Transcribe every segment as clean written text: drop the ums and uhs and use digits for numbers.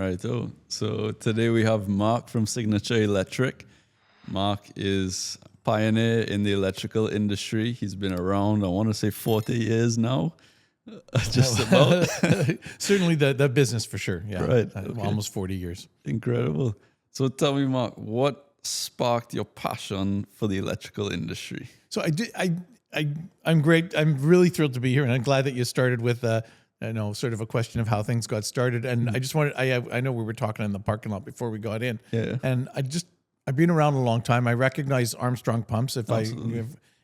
Right. Oh, so today we have Mark from Signature Electric. Mark is a pioneer in the electrical industry. He's been around, I want to say 40 years now, just about. Certainly the business for sure. Yeah. Right. Okay. Almost 40 years. Incredible. So tell me, Mark, what sparked your passion for the electrical industry? So I'm great. I'm really thrilled to be here, and I'm glad that you started with sort of a question of how things got started. And I just wanted, I know we were talking in the parking lot before we got in, and I've been around a long time. I recognize Armstrong pumps. If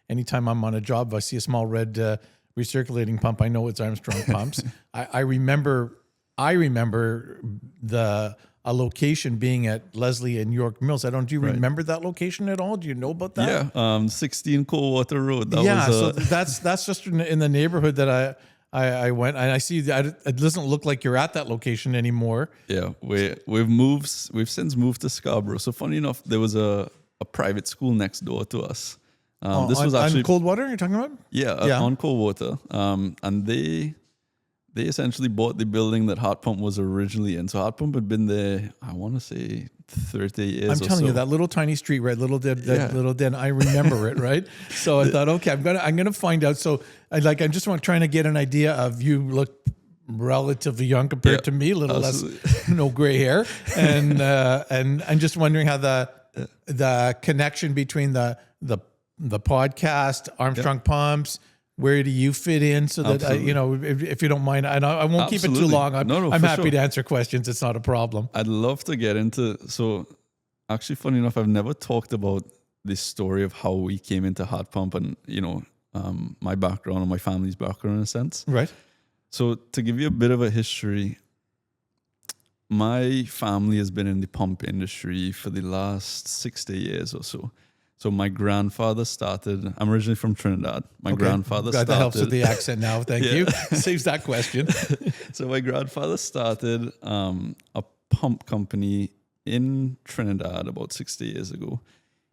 anytime I'm on a job, if I see a small red recirculating pump, I know it's Armstrong pumps. I remember a location being at Leslie and York Mills. Do you remember that location at all? Do you know about that? Yeah, 16 Coldwater Road. So that's just in the neighborhood that I went, and I see that it doesn't look like you're at that location anymore. Yeah, we've since moved to Scarborough. So funny enough, there was a private school next door to us. This was actually on Coldwater. You're talking about? Yeah, on Coldwater. And they essentially bought the building that Heart Pump was originally in. So Heart Pump had been there, I want to say 30 years. I'm telling you, that little tiny street, right? Little den. I remember it, right? So I thought, okay, I'm gonna find out. So I'm just trying to get an idea of, you look relatively young compared to me, a little less, no gray hair, and I'm just wondering how the connection between the podcast, Armstrong Pumps. Where do you fit in? So that if you don't mind, and I won't keep it too long. I'm happy to answer questions. It's not a problem. I'd love to get into. So, actually, funny enough, I've never talked about the story of how we came into Heart Pump, and my background and my family's background in a sense. Right. So, to give you a bit of a history, my family has been in the pump industry for the last 60 years or so. So my grandfather started, I'm originally from Trinidad. My grandfather started. That helps with the accent now. Thank you. Saves that question. So my grandfather started a pump company in Trinidad about 60 years ago.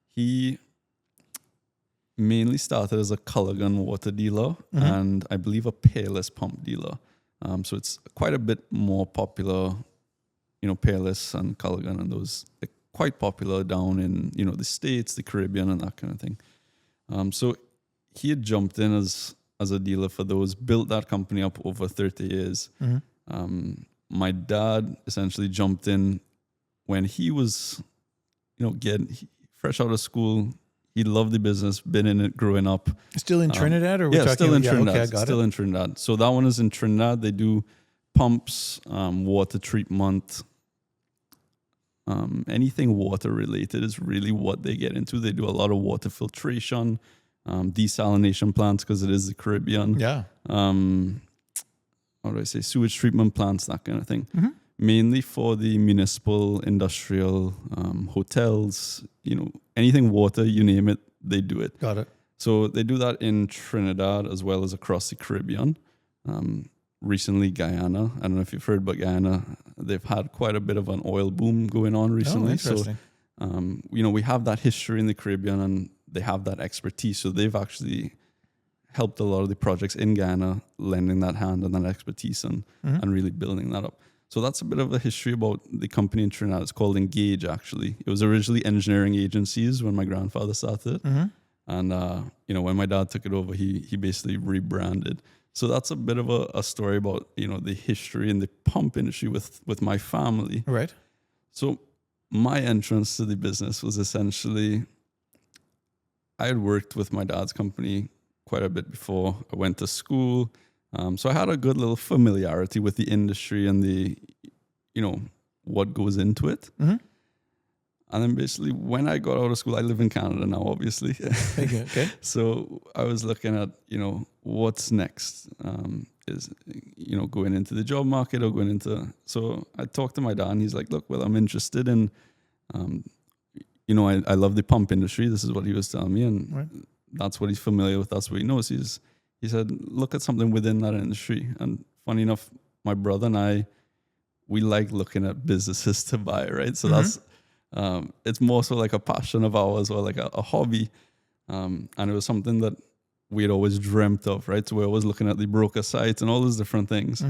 He mainly started as a color gun water dealer and I believe a Peerless pump dealer. So it's quite a bit more popular, Peerless and color gun and those quite popular down in, the States, the Caribbean and that kind of thing. So he had jumped in as a dealer for those, built that company up over 30 years. My dad essentially jumped in when he was, getting fresh out of school. He loved the business, been in it growing up. Still in Trinidad? Or still in Trinidad. Okay, I got in Trinidad. So that one is in Trinidad. They do pumps, water treatment, anything water related is really what they get into. They do a lot of water filtration, desalination plants because it is the Caribbean. Yeah. How do I say? Sewage treatment plants, that kind of thing. Mainly for the municipal, industrial, hotels, anything water, you name it, they do it. Got it. So they do that in Trinidad as well as across the Caribbean. Recently, Guyana. I don't know if you've heard about Guyana. They've had quite a bit of an oil boom going on recently. Oh, interesting. So, we have that history in the Caribbean and they have that expertise. So they've actually helped a lot of the projects in Guyana, lending that hand and that expertise and really building that up. So that's a bit of a history about the company in Trinidad. It's called Engage, actually. It was originally engineering agencies when my grandfather started. And, when my dad took it over, he basically rebranded. So that's a bit of a story about, the history in the pump industry with my family. Right. So my entrance to the business was essentially, I had worked with my dad's company quite a bit before. I went to school. So I had a good little familiarity with the industry and the, what goes into it. And then basically when I got out of school, I live in Canada now, obviously. Okay. So I was looking at, what's next? Is, going into the job market or going into... So I talked to my dad and he's like, look, well, I'm interested in, I love the pump industry. This is what he was telling me. And that's what he's familiar with. That's what he knows. He said, look at something within that industry. And funny enough, my brother and I, we like looking at businesses to buy, right? So that's... it's more so like a passion of ours or like a hobby. And it was something that we had always dreamt of, right? So we're always looking at the broker sites and all those different things.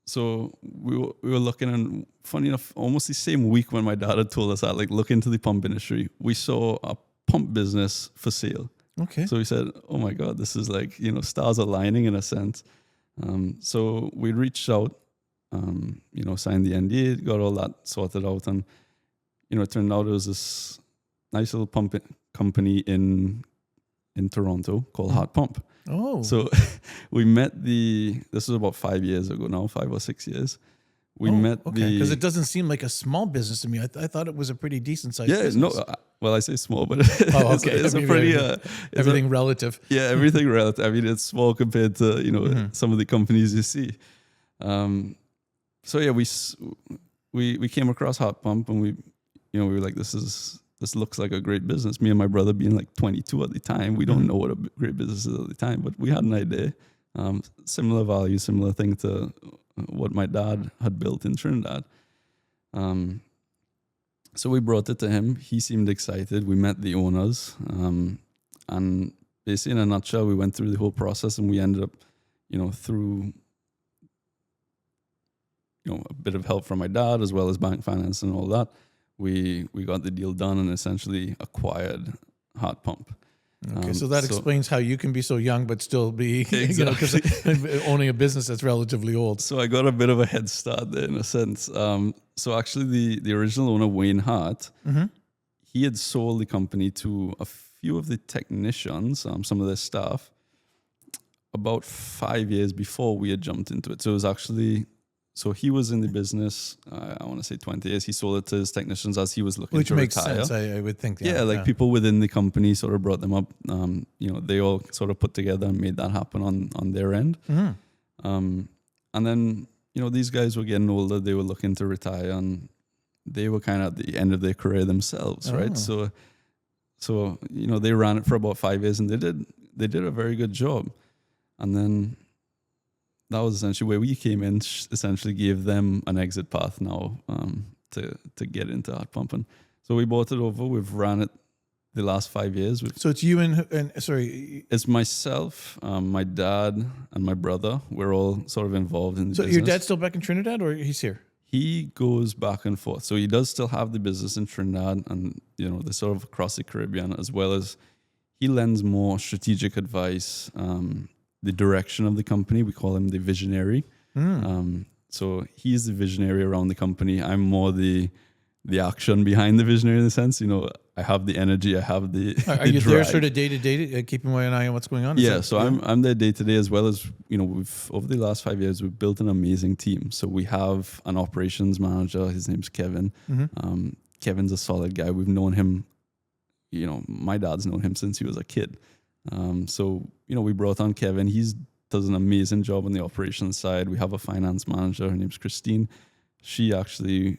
So we were looking, and funny enough, almost the same week when my dad had told us that, like, look into the pump industry, we saw a pump business for sale. Okay. So we said, oh my God, this is like, stars aligning in a sense. So we reached out, signed the NDA, got all that sorted out. And, it turned out it was this nice little pump company in Toronto called Hot Pump. Oh. So we met this was about 5 years ago now, 5 or 6 years. We met because it doesn't seem like a small business to me. I thought it was a pretty decent sized business. No, well, I say small, but it's a pretty everything relative. Yeah, everything relative. I mean, it's small compared to some of the companies you see. So yeah, we came across Hot Pump, and we were like, this looks like a great business. Me and my brother being like 22 at the time, we don't know what a great business is at the time, but we had an idea. Similar value, similar thing to what my dad had built in Trinidad. So we brought it to him. He seemed excited. We met the owners. And basically, in a nutshell, we went through the whole process, and we ended up, through a bit of help from my dad as well as bank finance and all that, we got the deal done and essentially acquired Hot Pump. Okay, so that explains how you can be so young but still be, exactly. Owning a business that's relatively old. So I got a bit of a head start there in a sense. So actually, the original owner, Wayne Hart, he had sold the company to a few of the technicians, some of their staff, about 5 years before we had jumped into it. So it was actually... So he was in the business, I want to say 20 years. He sold it to his technicians as he was looking to retire. Which makes sense, I would think. Yeah, people within the company sort of brought them up. They all sort of put together and made that happen on their end. And then, these guys were getting older. They were looking to retire, and they were kind of at the end of their career themselves, right? So they ran it for about 5 years, and they did a very good job. And then... that was essentially where we came in, essentially gave them an exit path now to get into Hot Pump. And so we bought it over. We've ran it the last 5 years. So it's you and sorry. It's myself, my dad, and my brother. We're all sort of involved in the business. So your dad's still back in Trinidad, or he's here? He goes back and forth. So he does still have the business in Trinidad and, they're sort of across the Caribbean, as well as he lends more strategic advice, the direction of the company. We call him the visionary. So he's the visionary around the company. I'm more the action behind the visionary in the sense, I have the energy, I have the Are you there sort of day to day, keeping an eye on what's going on? I'm there day to day, as well as, we've over the last 5 years, we've built an amazing team. So we have an operations manager. His name's Kevin. Kevin's a solid guy. We've known him, my dad's known him since he was a kid. So we brought on Kevin. He does an amazing job on the operations side. We have a finance manager. Her name's Christine. She actually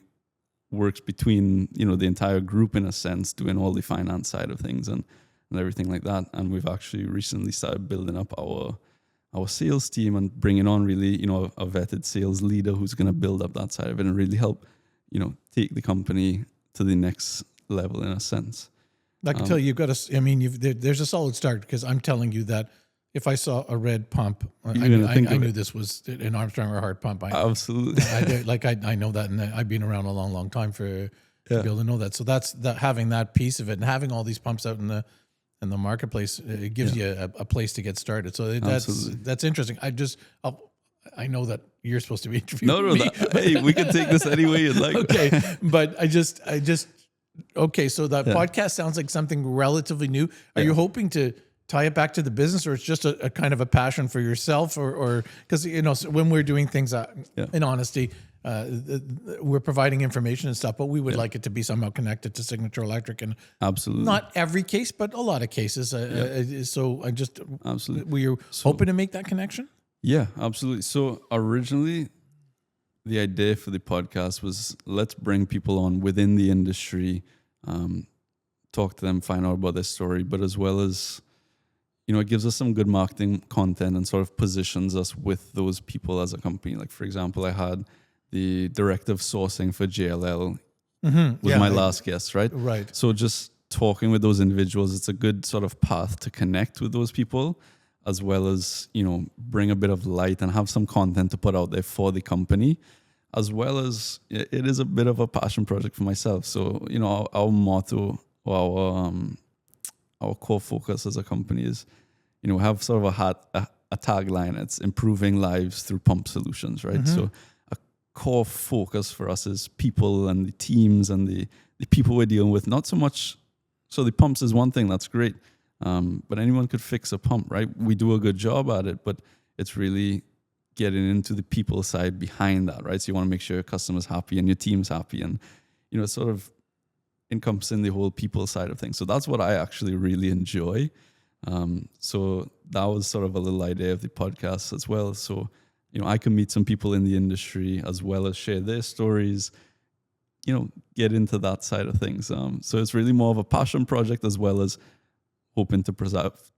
works between, the entire group in a sense, doing all the finance side of things and everything like that. And we've actually recently started building up our sales team and bringing on really, a vetted sales leader who's going to build up that side of it and really help, take the company to the next level in a sense. I can tell you, there's a solid start, because I'm telling you that if I saw a red pump, I knew this was an Armstrong or Hart pump. Absolutely. I know that, and I've been around a long, long time to be able to know that. So that's having that piece of it, and having all these pumps out in the marketplace, it gives you a place to get started. So that's interesting. I know that you're supposed to be interviewing me. Hey, we can take this any way you'd like. Okay, but I just. Okay, so that podcast sounds like something relatively new. Are you hoping to tie it back to the business, or it's just a kind of a passion for yourself, or because when we're doing things in honesty, we're providing information and stuff, but we would like it to be somehow connected to Signature Electric, and absolutely not every case, but a lot of cases. So I just absolutely. Were you hoping to make that connection? Yeah, absolutely. So originally, the idea for the podcast was, let's bring people on within the industry, talk to them, find out about their story, but as well as, it gives us some good marketing content and sort of positions us with those people as a company. Like, for example, I had the director of sourcing for JLL was my last guest, right? Right. So just talking with those individuals, it's a good sort of path to connect with those people, as well as, bring a bit of light and have some content to put out there for the company, as well as it is a bit of a passion project for myself. So, our motto, or our core focus as a company is, have sort of a tagline. It's improving lives through pump solutions, right? So a core focus for us is people and the teams and the people we're dealing with. Not so much, so the pumps is one thing, that's great. But anyone could fix a pump, right? We do a good job at it, but it's really getting into the people side behind that, right? So you want to make sure your customer's happy and your team's happy, and sort of encompassing the whole people side of things. So that's what I actually really enjoy. So that was sort of a little idea of the podcast as well. So I can meet some people in the industry as well as share their stories. Get into that side of things. So it's really more of a passion project as well as hoping to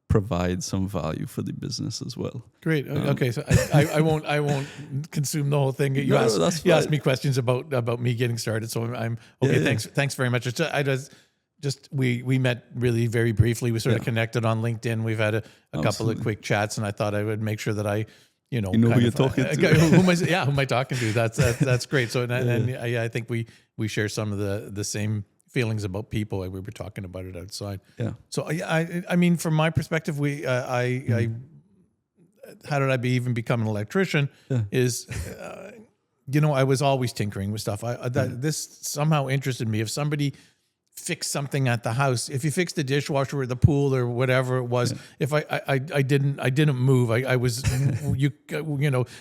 provide some value for the business as well. Great. Okay, so I won't consume the whole thing. You asked me questions about me getting started, so I'm okay. Yeah. Thanks very much. We met really very briefly. We sort of connected on LinkedIn. We've had a couple of quick chats, and I thought I would make sure that I who you're talking to. who am I talking to? That's great. So I think we share some of the same feelings about people. We were talking about it outside. Yeah. So I mean, from my perspective, how did I even become an electrician? Yeah. Is I was always tinkering with stuff. This somehow interested me. If somebody fixed something at the house, if you fixed the dishwasher or the pool or whatever it was, if I didn't move, I was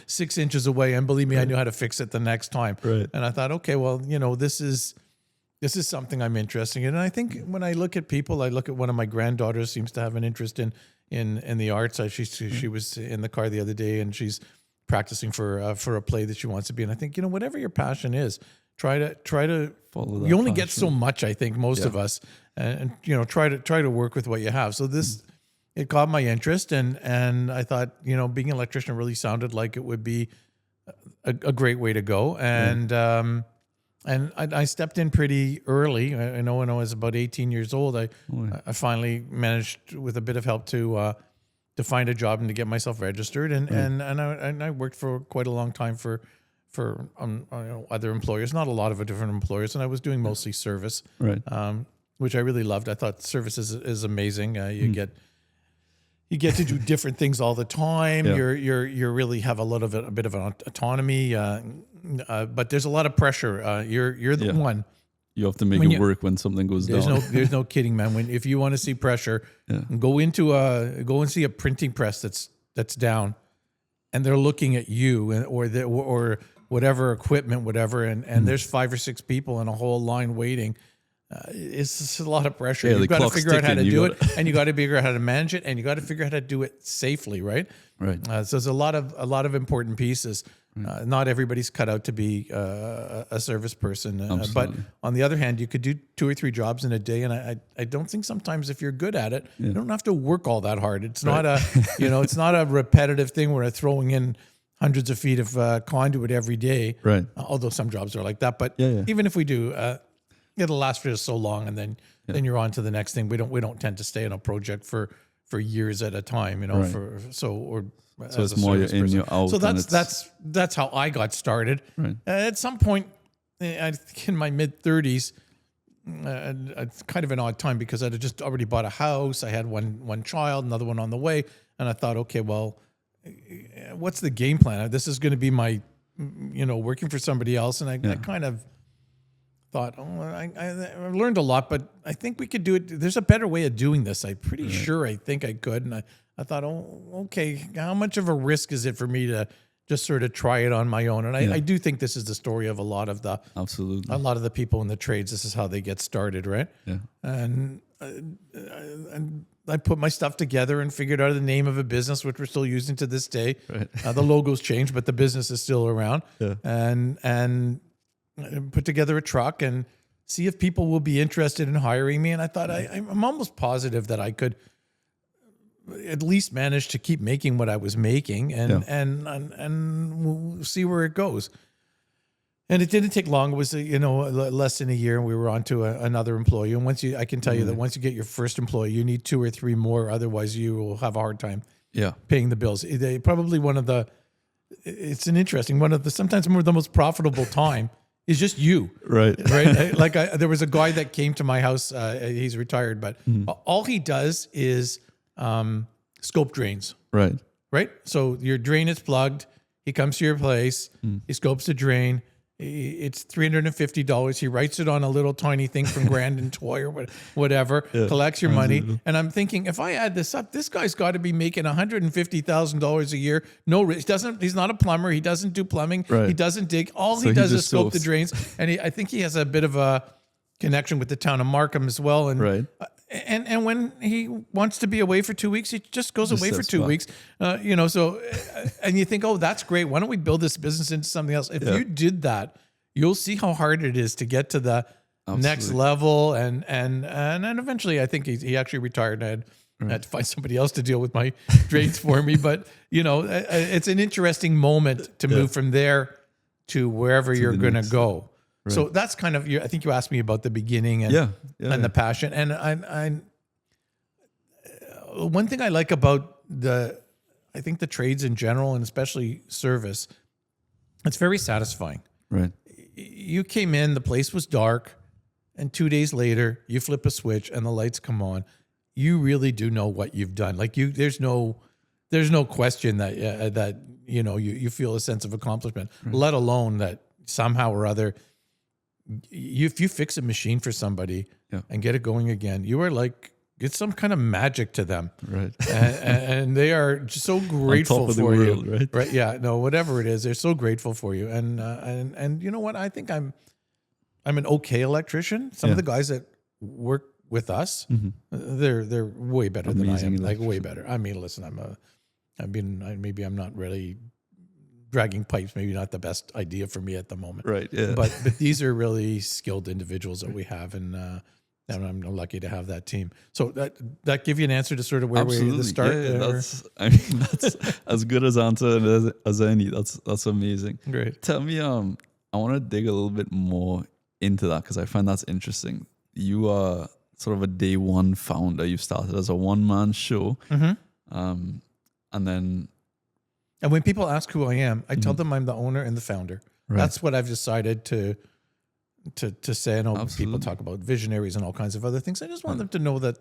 6 inches away, and believe me, I knew how to fix it the next time. Right. And I thought, okay, well, this is something I'm interested in. And I think when I look at people, I look at one of my granddaughters seems to have an interest in the arts. She was in the car the other day, and she's practicing for a play that she wants to be in. I think, whatever your passion is, try to follow that. You only get so much, I think, most of us, and try to work with what you have. So it caught my interest, and I thought, being an electrician really sounded like it would be a great way to go. And I stepped in pretty early. I know when I was about 18 years old, I finally managed, with a bit of help, to find a job and to get myself registered. And I worked for quite a long time for other employers, not a lot of different employers, and I was doing mostly service, right? Which I really loved. I thought service is amazing. You get to do different things all the time. Yeah. You really have a bit of an autonomy, but there's a lot of pressure. You're the one. You have to make it work when something goes down. There's no kidding, man. If you want to see pressure, go and see a printing press that's down, and they're looking at you or whatever equipment, whatever, and there's 5 or 6 people in a whole line waiting. It's just a lot of pressure. You've got to figure out how to do it, and you got to figure out how to manage it, and you got to figure out how to do it safely, right? Right. So there's a lot of important pieces. Not everybody's cut out to be a service person, but on the other hand, you could do 2 or 3 jobs in a day, and I don't think sometimes if you're good at it, you don't have to work all that hard. It's not it's not a repetitive thing where you're throwing in hundreds of feet of conduit every day. Right. Although some jobs are like that, but even if we do. It'll last for just so long, and then you're on to the next thing. We don't tend to stay on a project for years at a time, Right. So it's more you're in, you're out. So that's how I got started. Right. At some point, I think in my mid-30s, kind of an odd time because I had just already bought a house. I had one child, another one on the way, and I thought, okay, well, what's the game plan? This is going to be my, working for somebody else, and I kind of thought, I learned a lot, but I think we could do it. There's a better way of doing this. I'm pretty sure I think I could. And I thought, okay, how much of a risk is it for me to just sort of try it on my own? And I do think this is the story of a lot of the people in the trades. This is how they get started, right? Yeah. And I put my stuff together and figured out the name of a business, which we're still using to this day. Right. The logo's changed, but the business is still around. Yeah. And put together a truck and see if people will be interested in hiring me. And I thought I'm almost positive that I could at least manage to keep making what I was making, and we'll see where it goes. And it didn't take long. It was less than a year, and we were on to another employee. And I can tell you that once you get your first employee, you need 2 or 3 more. Otherwise, you will have a hard time Yeah. paying the bills. They probably it's an interesting one of the sometimes more the most profitable time is just you. Right. Right. There was a guy that came to my house. He's retired, but all he does is scope drains. Right. Right. So your drain is plugged. He comes to your place. He scopes the drain. It's $350. He writes it on a little tiny thing from Grandin Toy or whatever, collects your money. And I'm thinking, if I add this up, this guy's got to be making $150,000 a year. No risk. He's not a plumber. He doesn't do plumbing. Right. He doesn't dig. All So he does he is just scope the soaps. drains. And I think he has a bit of a connection with the town of Markham as well. And Right. And when he wants to be away for 2 weeks, he just goes away for sits 2 back. weeks. So, and you think, oh, that's great. Why don't we build this business into something else? If you did that, you'll see how hard it is to get to the next level. And then eventually, I think he actually retired. And I had to find somebody else to deal with my drains for me. But it's an interesting moment to move from there to wherever you're going to go. Right. So that's kind of, I think you asked me about the beginning and the passion. And I one thing I like about I think the trades in general, and especially service, it's very satisfying. Right. You came in, the place was dark, and 2 days later, you flip a switch and the lights come on. You really do know what you've done. Like there's no question that you feel a sense of accomplishment, let alone that somehow or other, if you fix a machine for somebody and get it going again, you are like, it's some kind of magic to them. Right. and they are just so grateful for you. Right. Yeah. No, whatever it is, they're so grateful for you. And you know what? I think I'm an okay electrician. Some of the guys that work with us, they're way better than I am. Like way better. I mean, listen, maybe I'm not really dragging pipes, maybe not the best idea for me at the moment. Right. Yeah. But these are really skilled individuals that we have, and I'm lucky to have that team. So that give you an answer to sort of where we start. Yeah, that's as good as answer as any. That's amazing. Great. Tell me, I want to dig a little bit more into that because I find that's interesting. You are sort of a day one founder. You started as a one-man show, and then. And when people ask who I am, I tell them I'm the owner and the founder. Right. That's what I've decided to say. I know people talk about visionaries and all kinds of other things. I just want them to know that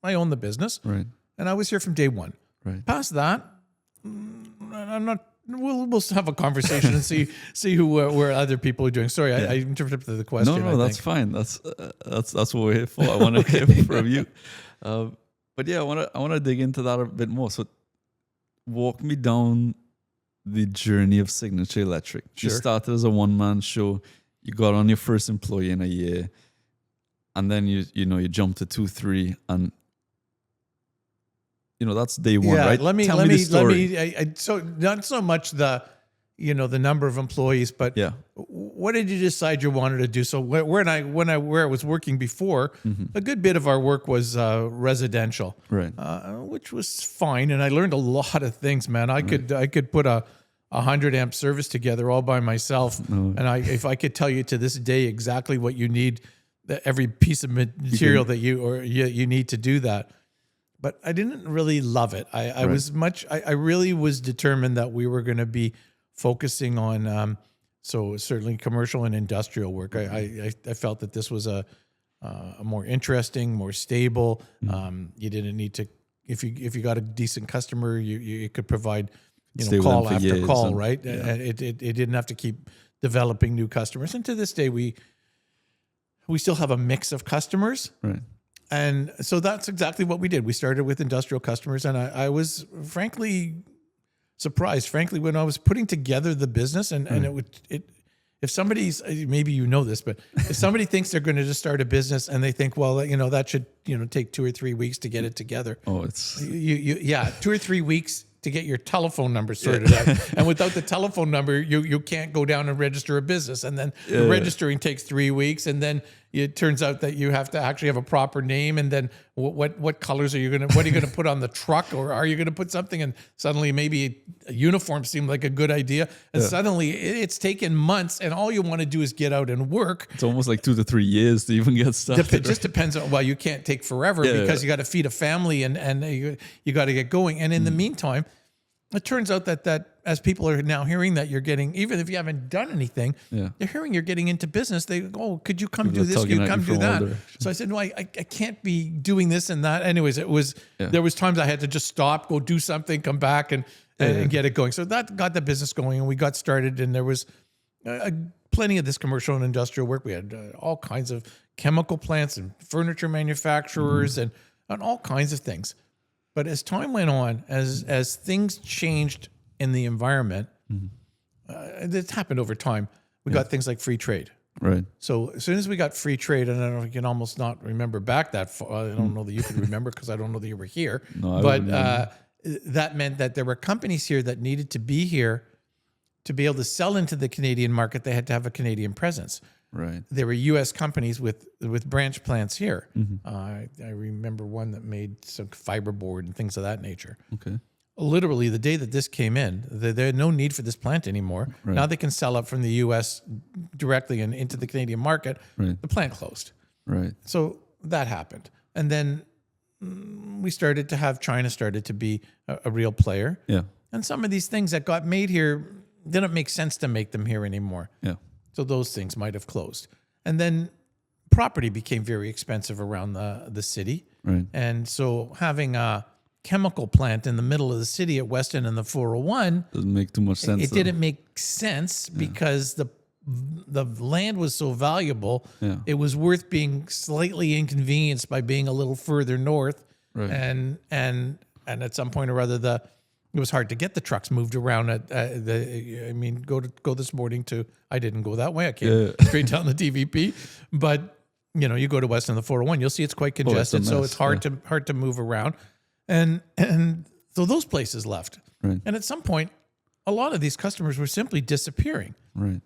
I own the business, and I was here from day one. Right. Past that, I'm not. We'll have a conversation and see where other people are doing. Sorry, I interrupted the question. No, that's fine. That's what we're here for. I want to hear from you. But yeah, I want to dig into that a bit more. So, walk me down the journey of Signature Electric. Sure. You started as a one-man show. You got on your first employee in a year, and then you jumped to 2-3, and that's day one, right? Let me the story. So not so much the number of employees, but what did you decide you wanted to do? So where I was working before, a good bit of our work was residential, right? Which was fine, and I learned a lot of things, man. I could put a 100 amp service together all by myself, and if I could tell you to this day exactly what you need, every piece of material that you need to do that. But I didn't really love it. I really was determined that we were going to be focusing on, so certainly commercial and industrial work. I felt that this was a more interesting, more stable. You didn't need to, if you got a decent customer, you could provide, call after call, right? It didn't have to keep developing new customers. And to this day, we still have a mix of customers. Right. And so that's exactly what we did. We started with industrial customers, and I was surprised, when I was putting together the business, and if somebody's, maybe you know this, but if somebody thinks they're going to just start a business and they think, well, that should take 2 or 3 weeks to get it together. Oh, it's 2 or 3 weeks to get your telephone number sorted out, and without the telephone number, you can't go down and register a business, and then the registering takes 3 weeks, and then it turns out that you have to actually have a proper name, and then what colors are you gonna what are you gonna put on the truck, or are you gonna put something? And suddenly maybe a uniform seemed like a good idea, and suddenly it's taken months, and all you want to do is get out and work. It's almost like 2 to 3 years to even get started. It just depends on, well, you can't take forever because you got to feed a family and you got to get going. And in the meantime, it turns out that as people are now hearing that you're getting, even if you haven't done anything, they're hearing you're getting into business. They go, oh, could you come do this? Could you come do that? So I said, no, I can't be doing this and that. Anyways, there was times I had to just stop, go do something, come back and get it going. So that got the business going, and we got started, and there was plenty of this commercial and industrial work. We had all kinds of chemical plants and furniture manufacturers and all kinds of things. But as time went on, as things changed in the environment, it happened over time. We got things like free trade. Right. So as soon as we got free trade, and I don't know if you can almost not remember back that far. I don't know that you could remember because I don't know that you were here. No, but that meant that there were companies here that needed to be here to be able to sell into the Canadian market. They had to have a Canadian presence. Right. There were U.S. companies with branch plants here. I remember one that made some fiberboard and things of that nature. Okay. Literally, the day that this came in, there had no need for this plant anymore. Right. Now they can sell up from the U.S. directly and into the Canadian market. Right. The plant closed. Right. So that happened. And then we started to have China started to be a real player. Yeah. And some of these things that got made here didn't make sense to make them here anymore. Yeah. So those things might have closed. And then property became very expensive around the city. Right. And so having a chemical plant in the middle of the city at Weston and the 401 doesn't make too much sense. It didn't make sense because the land was so valuable. Yeah. It was worth being slightly inconvenienced by being a little further north. Right. And at some point or other, it was hard to get the trucks moved around. Go this morning to, I didn't go that way. I came straight down the DVP. But, you go to West on the 401, you'll see it's quite congested. So it's hard to move around. And so those places left. Right. And at some point, a lot of these customers were simply disappearing. Right.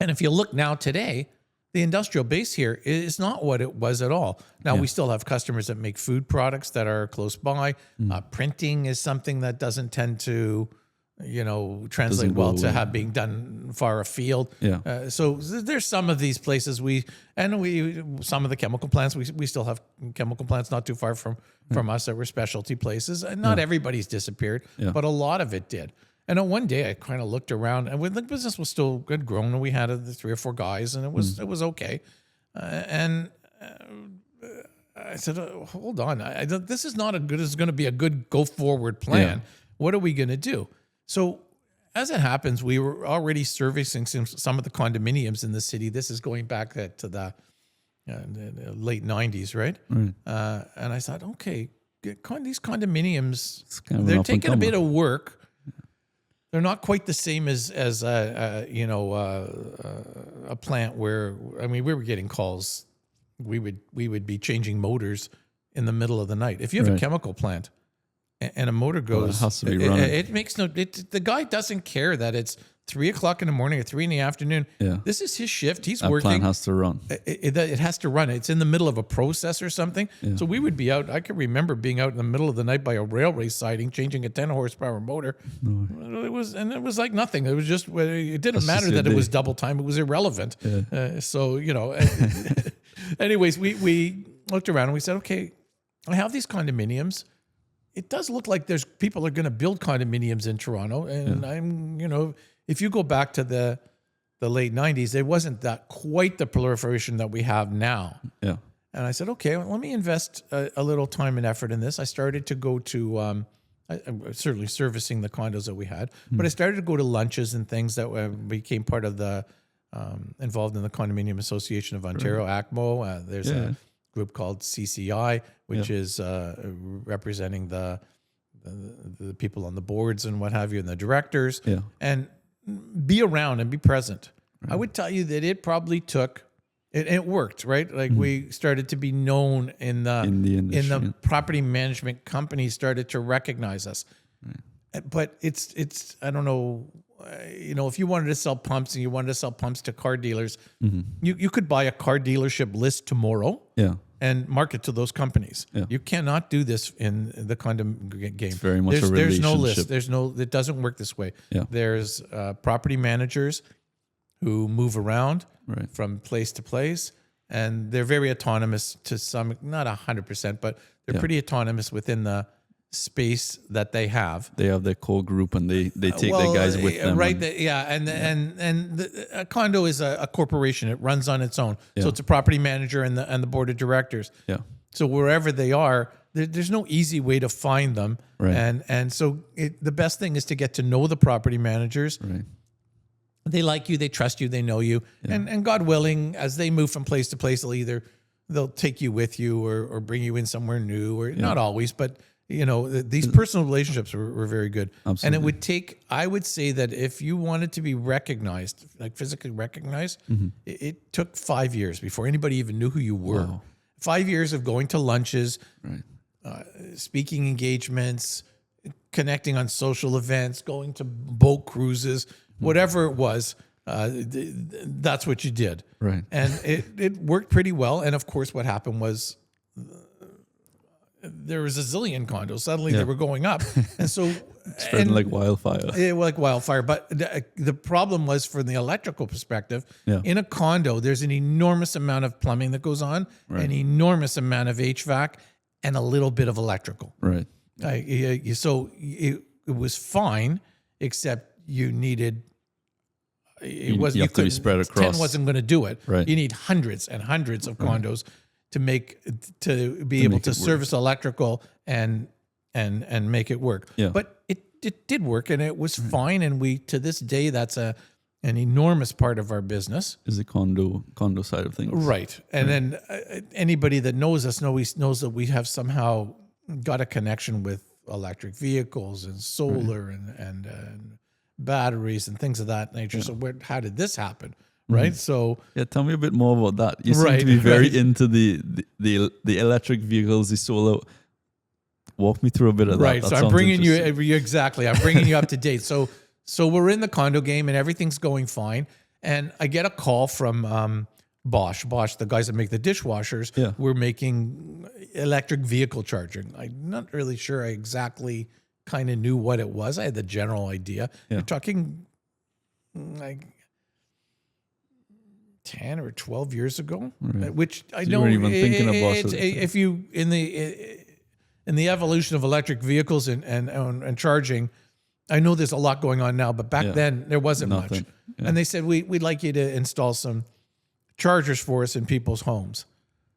And if you look now today, the industrial base here is not what it was at all. Now, we still have customers that make food products that are close by. Printing is something that doesn't tend to, translate well to have being done far afield. Yeah. So there's some of these places some of the chemical plants, we still have chemical plants not too far from us that were specialty places. And not everybody's disappeared, but a lot of it did. And one day I kind of looked around, and when the business was still good grown, and we had 3 or 4 guys, and it was okay. I said, "Hold on, this is not going to be a good go forward plan. What are we going to do?" So, as it happens, we were already servicing some of the condominiums in the city. This is going back to the late 90s, right? And I thought, okay, these condominiums, they're taking a bit of work. They're not quite the same as a plant where, we were getting calls. We would be changing motors in the middle of the night. If you have a chemical plant and a motor goes, it has to be running. It makes the guy doesn't care that it's 3:00 in the morning or 3 in the afternoon. Yeah. This is his shift. He's That working. plant has to run. It has to run. It's in the middle of a process or something. Yeah. So we would be out. I can remember being out in the middle of the night by a railway siding, changing a 10 horsepower motor. It was like nothing. It was just, it didn't matter that it was double time. It was irrelevant. Yeah. Anyways, we looked around and we said, okay, I have these condominiums. It does look like people are going to build condominiums in Toronto. And if you go back to the late 90s, there wasn't quite the proliferation that we have now. Yeah. And I said, okay, well, let me invest a little time and effort in this. I started to go to, certainly servicing the condos that we had, but I started to go to lunches and things that became part of the, involved in the Condominium Association of Ontario, ACMO. There's a group called CCI, which is representing the people on the boards and what have you, and the directors. Yeah. And be around and be present. Right. I would tell you that it probably took, it worked, right? Like we started to be known in the industry. In the property management companies started to recognize us. Right. But it's I don't know if you wanted to sell pumps and you wanted to sell pumps to car dealers, you could buy a car dealership list tomorrow. Yeah. And market to those companies. Yeah. You cannot do this in the condo game. It's very much there's no relationship. list. It doesn't work this way. Yeah. There's property managers who move around Right. from place to place, and they're very autonomous to some, not 100%, but they're pretty autonomous within the space that they have. They have their core group and they take their guys with them. Right. A condo is a corporation. It runs on its own. So it's a property manager and the board of directors. Yeah. So wherever they are, there's no easy way to find them. Right. And so the best thing is to get to know the property managers. Right. They like you, they trust you, they know you. Yeah. And God willing, as they move from place to place, they'll take you with you or bring you in somewhere new, or not always, but these personal relationships were very good. Absolutely. And it would take, I would say that if you wanted to be recognized, like physically recognized, it took 5 years before anybody even knew who you were. Wow. 5 years of going to lunches, Right. Speaking engagements, connecting on social events, going to boat cruises, whatever it was, that's what you did. Right. And it worked pretty well. And of course, what happened was there was a zillion condos. Suddenly they were going up. And so Spreading like wildfire. like wildfire. But the problem was, from the electrical perspective, in a condo, there's an enormous amount of plumbing that goes on, an enormous amount of HVAC, and a little bit of electrical. Right. So it was fine, except you needed. You have to be spread across. 10 wasn't going to do it. Right. You need hundreds and hundreds of condos to be able to service electrical and make it work. Yeah. But it did work, and it was fine. And we, to this day, that's an enormous part of our business. Is the condo side of things. Right. And then anybody that knows us knows that we have somehow got a connection with electric vehicles and solar and batteries and things of that nature. So how did this happen? Right. So tell me a bit more about that. You seem to be very into the electric vehicles, the solar. Walk me through a bit of that. Right. That so I'm bringing you exactly. I'm bringing you up to date. So we're in the condo game and everything's going fine. And I get a call from Bosch, the guys that make the dishwashers. Yeah. We're making electric vehicle charging. I'm not really sure I exactly kind of knew what it was. I had the general idea. Yeah. You're talking like 10 or 12 years ago, which I know. You weren't even thinking of Bosch. If you in the evolution of electric vehicles and charging, I know there's a lot going on now, but back then there wasn't much. Yeah. And they said we'd like you to install some chargers for us in people's homes,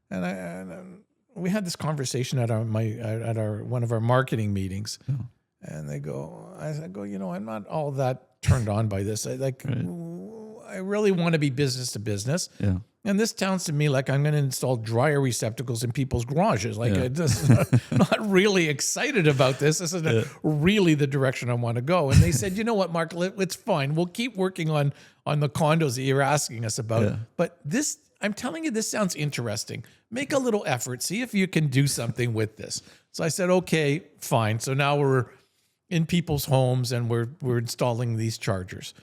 and we had this conversation at one of our marketing meetings. Yeah. And I go, I'm not all that turned on by this. I really want to be business to business. Yeah. And this sounds to me like I'm going to install dryer receptacles in people's garages. I'm not really excited about this. This isn't really the direction I want to go. And they said, you know what, Mark, it's fine. We'll keep working on the condos that you're asking us about. Yeah. But this, I'm telling you, this sounds interesting. Make a little effort. See if you can do something with this. So I said, okay, fine. So now we're in people's homes and we're installing these chargers.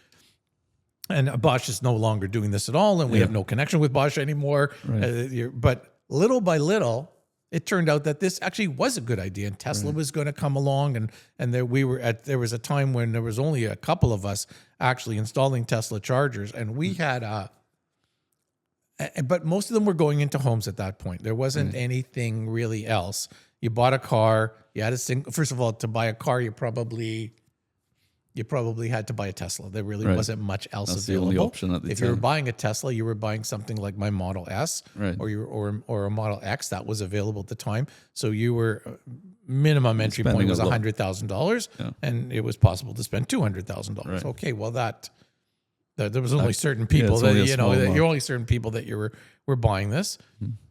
And Bosch is no longer doing this at all, and we have no connection with Bosch anymore. Right. But little by little, it turned out that this actually was a good idea, and Tesla was going to come along, and there was a time when there was only a couple of us actually installing Tesla chargers, and we had but most of them were going into homes at that point. There wasn't anything really else. You bought a car, you had first of all, to buy a car, you probably had to buy a Tesla. There really wasn't much else available. The only option at the if time. you were buying a Tesla, you were buying something like my Model S or a Model X that was available at the time. So you were minimum entry point was $100,000, and it was possible to spend $200,000. Right. Okay, well there was only certain people that you're only certain people that you were buying this.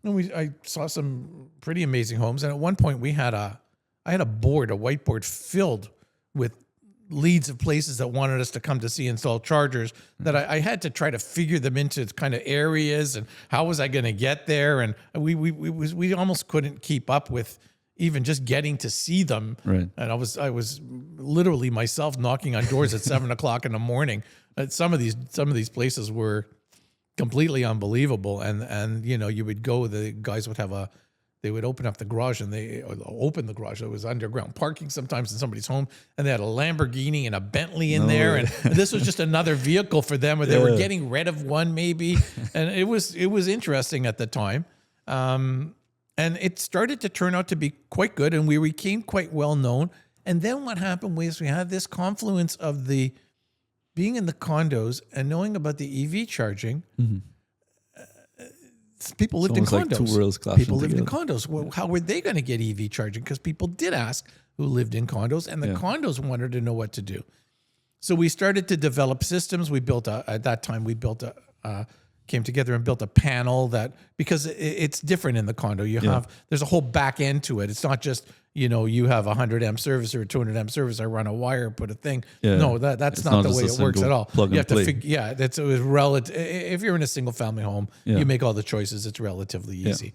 And I saw some pretty amazing homes, and at one point I had a whiteboard filled with leads of places that wanted us to come to see install chargers that I had to try to figure them into kind of areas and how was I going to get there, and we almost couldn't keep up with even just getting to see them. Right. And I was literally myself knocking on doors at 7:00 in the morning. Some of these places were completely unbelievable. And you would go, the guys would they would open up the garage and open the garage. It was underground parking sometimes in somebody's home, and they had a Lamborghini and a Bentley in there. And this was just another vehicle for them, or they were getting rid of one maybe. And it was interesting at the time. And it started to turn out to be quite good, and we became quite well known. And then what happened was we had this confluence of the being in the condos and knowing about the EV charging. Mm-hmm. People lived in condos. Like 2 worlds clashing people lived together. in condos. Well, how were they going to get EV charging? Because people did ask who lived in condos, and the condos wanted to know what to do. So we started to develop systems. We built came together and built a panel because it's different in the condo. There's a whole back end to it. It's not just, you have a 100 amp service or a 200 amp service. I run a wire, put a thing. Yeah. No, that's not the way it works at all. You have to figure, it was relative. If you're in a single family home, you make all the choices. It's relatively easy.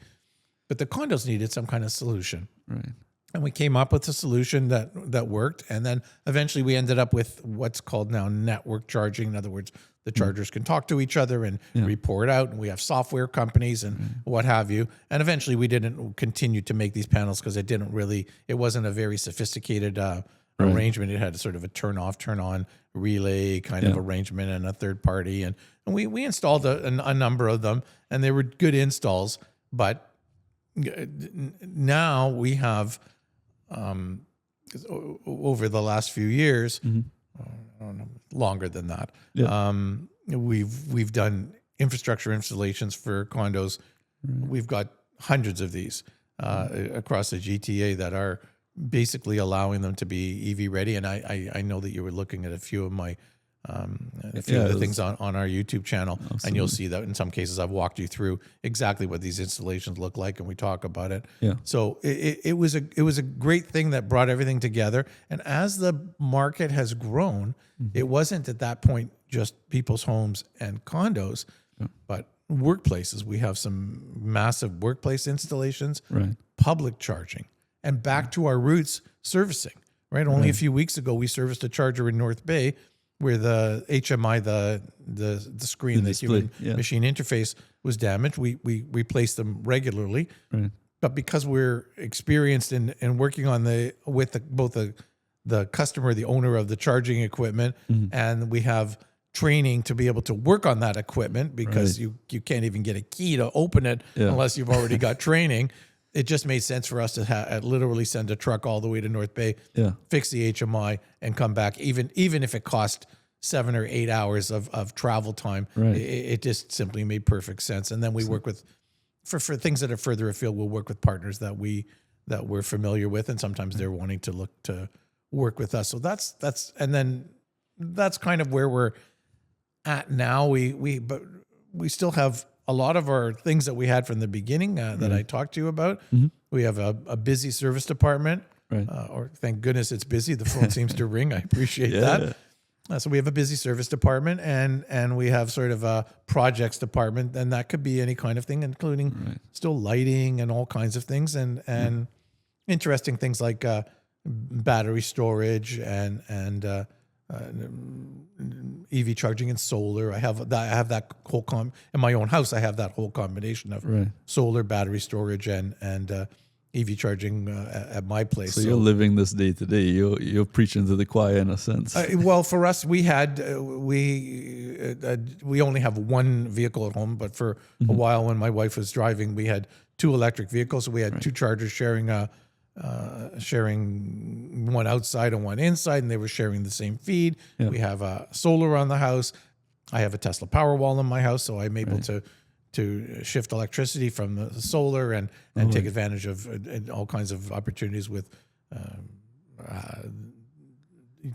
But the condos needed some kind of solution. Right. And we came up with a solution that worked. And then eventually we ended up with what's called now network charging. In other words, the chargers can talk to each other and report out. And we have software companies and what have you. And eventually we didn't continue to make these panels because it wasn't a very sophisticated arrangement. It had sort of a turn off, turn on relay kind of arrangement and a third party. And we installed a number of them, and they were good installs. But now we have, over the last few years, I don't know, longer than that. We've done infrastructure installations for condos. We've got hundreds of these across the GTA that are basically allowing them to be EV ready. And I know that you were looking at a few of my of the things on our YouTube channel, and you'll see that in some cases I've walked you through exactly what these installations look like, and we talk about it. Yeah. So it was a great thing that brought everything together. And as the market has grown, it wasn't at that point just people's homes and condos, but workplaces. We have some massive workplace installations, public charging, and back to our roots, servicing. Right. Only a few weeks ago, we serviced a charger in North Bay, where the HMI, the screen, the human machine interface was damaged. We replaced them regularly, but because we're experienced in working on both the customer, the owner of the charging equipment, and we have training to be able to work on that equipment, because you can't even get a key to open it unless you've already got training. It just made sense for us to literally send a truck all the way to North Bay, fix the HMI, and come back. Even if it cost 7 or 8 hours of travel time, it just simply made perfect sense. And then we work with, for things that are further afield, we'll work with partners that we're familiar with, and sometimes they're wanting to look to work with us. So that's kind of where we're at now. But we still have a lot of our things that we had from the beginning that I talked to you about. We have a busy service department, or thank goodness it's busy. The phone seems to ring. I appreciate that. So we have a busy service department, and we have sort of a projects department, and that could be any kind of thing, including still lighting and all kinds of things, and interesting things like battery storage and EV charging and solar. I have that whole in my own house. I have that whole combination of solar, battery storage, and EV charging at my place. So you're living this day to day. You're preaching to the choir in a sense. Well, for us, we only have one vehicle at home, but for a while when my wife was driving, we had 2 electric vehicles. So we had 2 chargers sharing one outside and one inside, and they were sharing the same feed. We have solar on the house. I have a Tesla Powerwall in my house, so I'm able to shift electricity from the solar and take advantage of all kinds of opportunities with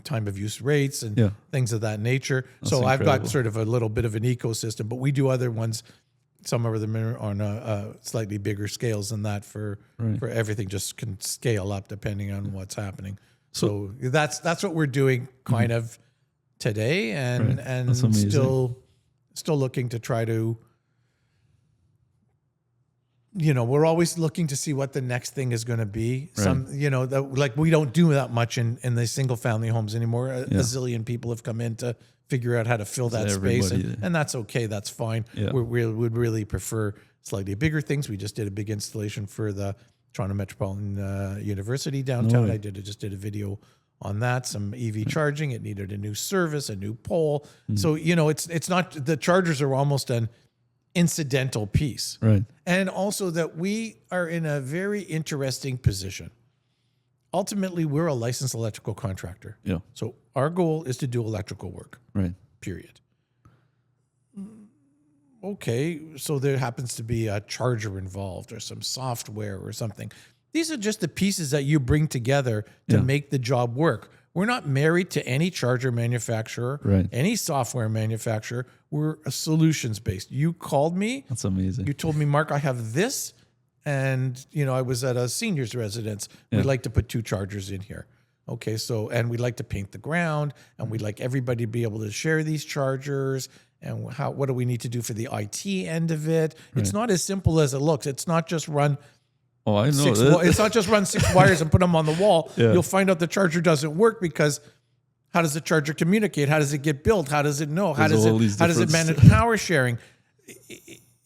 time of use rates and things of that nature. That's so incredible. I've got sort of a little bit of an ecosystem, but we do other ones. Some of them are on slightly bigger scales than that for everything. Just can scale up depending on what's happening. So that's what we're doing kind of today, and still looking to try to we're always looking to see what the next thing is going to be. Right. Some, like we don't do that much in the single family homes anymore. A zillion people have come in to figure out how to fill that space, and that's okay. That's fine. Yeah. We would really prefer slightly bigger things. We just did a big installation for the Toronto Metropolitan University downtown. Just did a video on that. Some EV charging. It needed a new service, a new pole. So it's not, the chargers are almost an incidental piece. Right. And also that we are in a very interesting position. Ultimately, we're a licensed electrical contractor. Yeah. So our goal is to do electrical work. Right. Period. Okay, so there happens to be a charger involved or some software or something. These are just the pieces that you bring together to make the job work. We're not married to any charger manufacturer, any software manufacturer. We're a solutions-based. You called me. That's amazing. You told me, Mark, I have this. And, I was at a senior's residence. We'd like to put 2 chargers in here. Okay, and we'd like to paint the ground, and we'd like everybody to be able to share these chargers. And what do we need to do for the IT end of it? It's not as simple as it looks. It's not just run... Oh, I know. It's not just run 6 wires and put them on the wall. Yeah. You'll find out the charger doesn't work because how does the charger communicate? How does it get built? How does it know? How does it manage power sharing?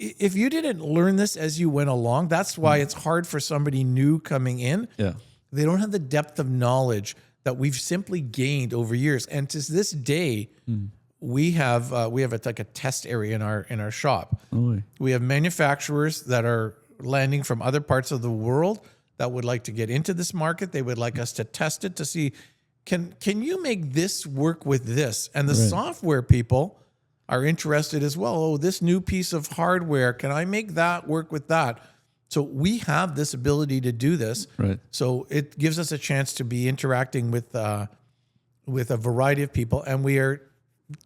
If you didn't learn this as you went along, that's why it's hard for somebody new coming in. Yeah. They don't have the depth of knowledge that we've simply gained over years. And to this day, we have like a test area in our shop. Oh, we have manufacturers that are landing from other parts of the world that would like to get into this market. They would like us to test it to see, can you make this work with this? And the software people are interested as well. Oh, this new piece of hardware, can I make that work with that? So we have this ability to do this. Right. So it gives us a chance to be interacting with a variety of people, and we are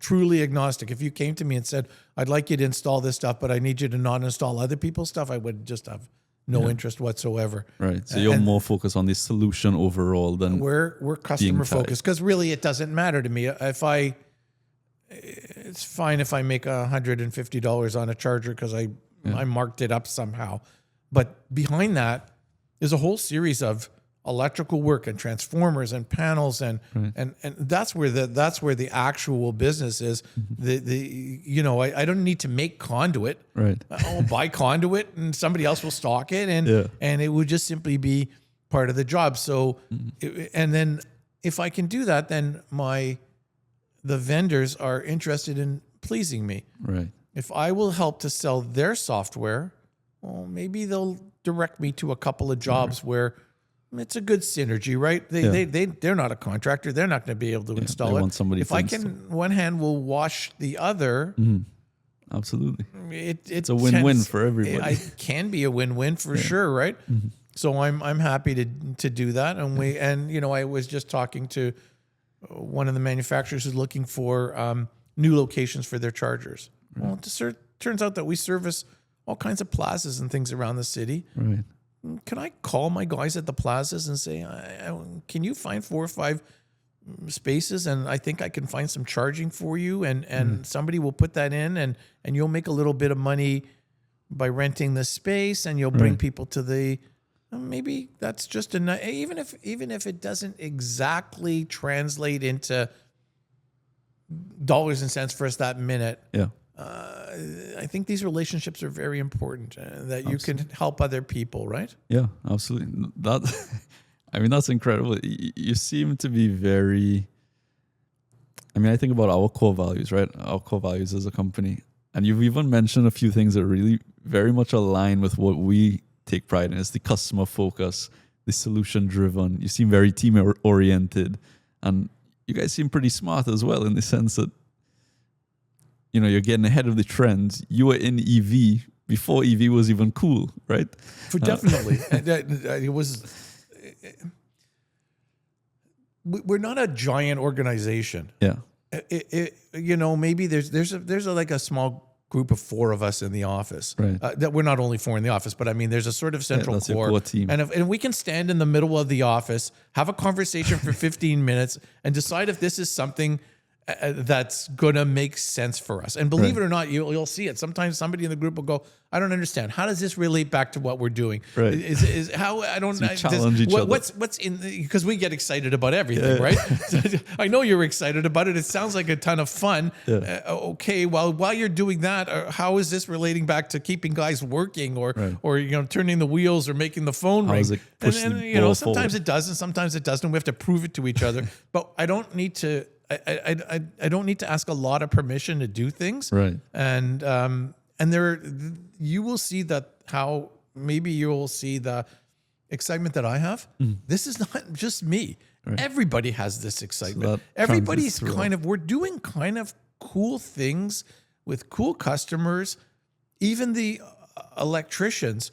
truly agnostic. If you came to me and said, I'd like you to install this stuff, but I need you to not install other people's stuff, I would just have no interest whatsoever. Right. So you're more focused on the solution overall than we're customer focused, because really it doesn't matter to me. It's fine if I make $150 on a charger because I marked it up somehow. But behind that is a whole series of electrical work and transformers and panels and that's where the actual business is. I don't need to make conduit. Right. I'll buy conduit and somebody else will stock it and it would just simply be part of the job. So and then if I can do that, then the vendors are interested in pleasing me. Right. If I will help to sell their software, well, maybe they'll direct me to a couple of jobs where it's a good synergy, right? They're not a contractor. They're not going to be able to install it. Want somebody if I can, one hand will wash the other. Mm-hmm. Absolutely. It's a win-win for everybody. It can be a win-win for sure, right? Mm-hmm. So I'm happy to do that. And I was just talking to one of the manufacturers who's looking for new locations for their chargers. Right. Well, it turns out that we service all kinds of plazas and things around the city. Right. Can I call my guys at the plazas and say, can you find 4 or 5 spaces and I think I can find some charging for you and somebody will put that in and you'll make a little bit of money by renting the space and you'll bring people to the maybe that's just even if it doesn't exactly translate into dollars and cents for us that minute. Yeah. I think these relationships are very important that you can help other people, right? Yeah, absolutely. That's incredible. You seem to be very, I think about our core values, right? Our core values as a company. And you've even mentioned a few things that really very much align with what we take pride in. It's the customer focus, the solution driven. You seem very team oriented. And you guys seem pretty smart as well in the sense that you're getting ahead of the trends. You were in EV before EV was even cool, right? Definitely. It was. We're not a giant organization. Yeah. Maybe there's a small group of 4 of us in the office. Right. That we're not only 4 in the office, but there's a sort of central core. Your core team. And we can stand in the middle of the office, have a conversation for 15 minutes, and decide if this is something that's going to make sense for us. And believe it or not, you'll see it. Sometimes somebody in the group will go, I don't understand. How does this relate back to what we're doing? Right. Is how I don't challenge each other. What's in, because we get excited about everything, right? I know you're excited about it. It sounds like a ton of fun. Yeah. Okay, well, while you're doing that, how is this relating back to keeping guys working or turning the wheels or making the phone ring? Is it pushing And the ball sometimes forward? it does and sometimes it doesn't. We have to prove it to each other. But I don't need to. I don't need to ask a lot of permission to do things. Right. And there, you will see that how maybe you will see the excitement that I have. This is not just me. Right. Everybody has this excitement. Everybody's we're doing kind of cool things with cool customers. Even the electricians.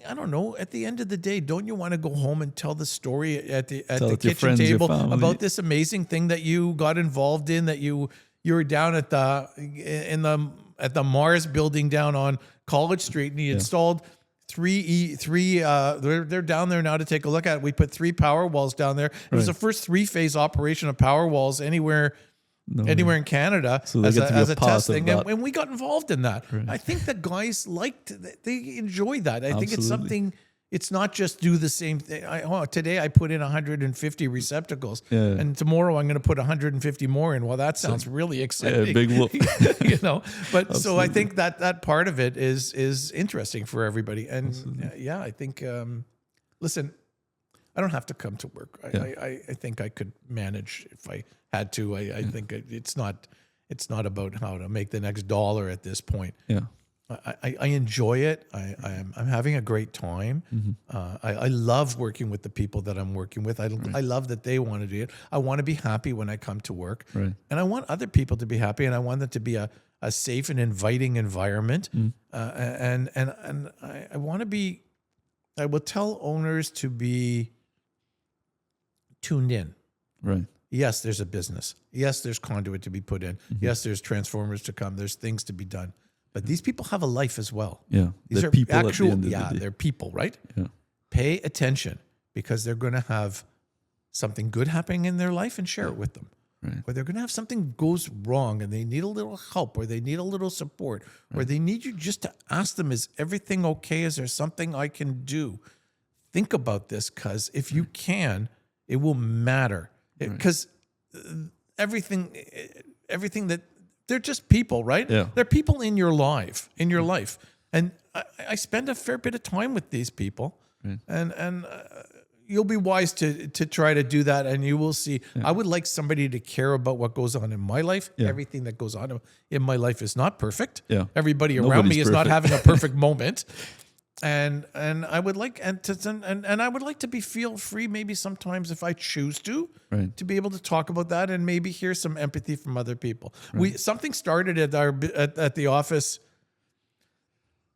I don't know. At the end of the day, don't you want to go home and tell the story at the kitchen friends, table about this amazing thing that you got involved in? That you were down at the Mars building down on College Street, and you installed three. They're down there now to take a look at it. We put 3 power walls down there. It was the first 3-phase operation of power walls anywhere in Canada as a test thing. And we got involved in that. Right. I think the guys they enjoy that. I think it's something, it's not just do the same thing. Today I put in 150 receptacles and tomorrow I'm going to put 150 more in. Well, that sounds really exciting. Yeah, big whoop. But absolutely. So I think that part of it is interesting for everybody. And I think, listen, I don't have to come to work. I think I could manage if I had to. I think it's not about how to make the next dollar at this point. Yeah, I enjoy it. I'm having a great time. I love working with the people that I'm working with. I love that they want to do it. I want to be happy when I come to work, and I want other people to be happy, and I want it to be a safe and inviting environment. And I want to be. I will tell owners to be tuned in. Right. Yes, there's a business. Yes, there's conduit to be put in. Yes, there's transformers to come. There's things to be done. But these people have a life as well. Yeah. These they're are people actual, at the end of the day. they're people, right? Yeah. Pay attention because they're going to have something good happening in their life and share it with them. Right. Or they're going to have something goes wrong and they need a little help or they need a little support or they need you just to ask them, is everything okay? Is there something I can do? Think about this, because if you can, it will matter. Because everything that they're just people, right? Yeah. They're people in your life, and I spend a fair bit of time with these people, and you'll be wise to try to do that, and you will see. I would like somebody to care about what goes on in my life. Everything that goes on in my life is not perfect. Everybody around me is not having a perfect moment. And I would like and I would like to feel free, maybe Sometimes if I choose to be able to talk about that and maybe hear some empathy from other people. Something started at the office,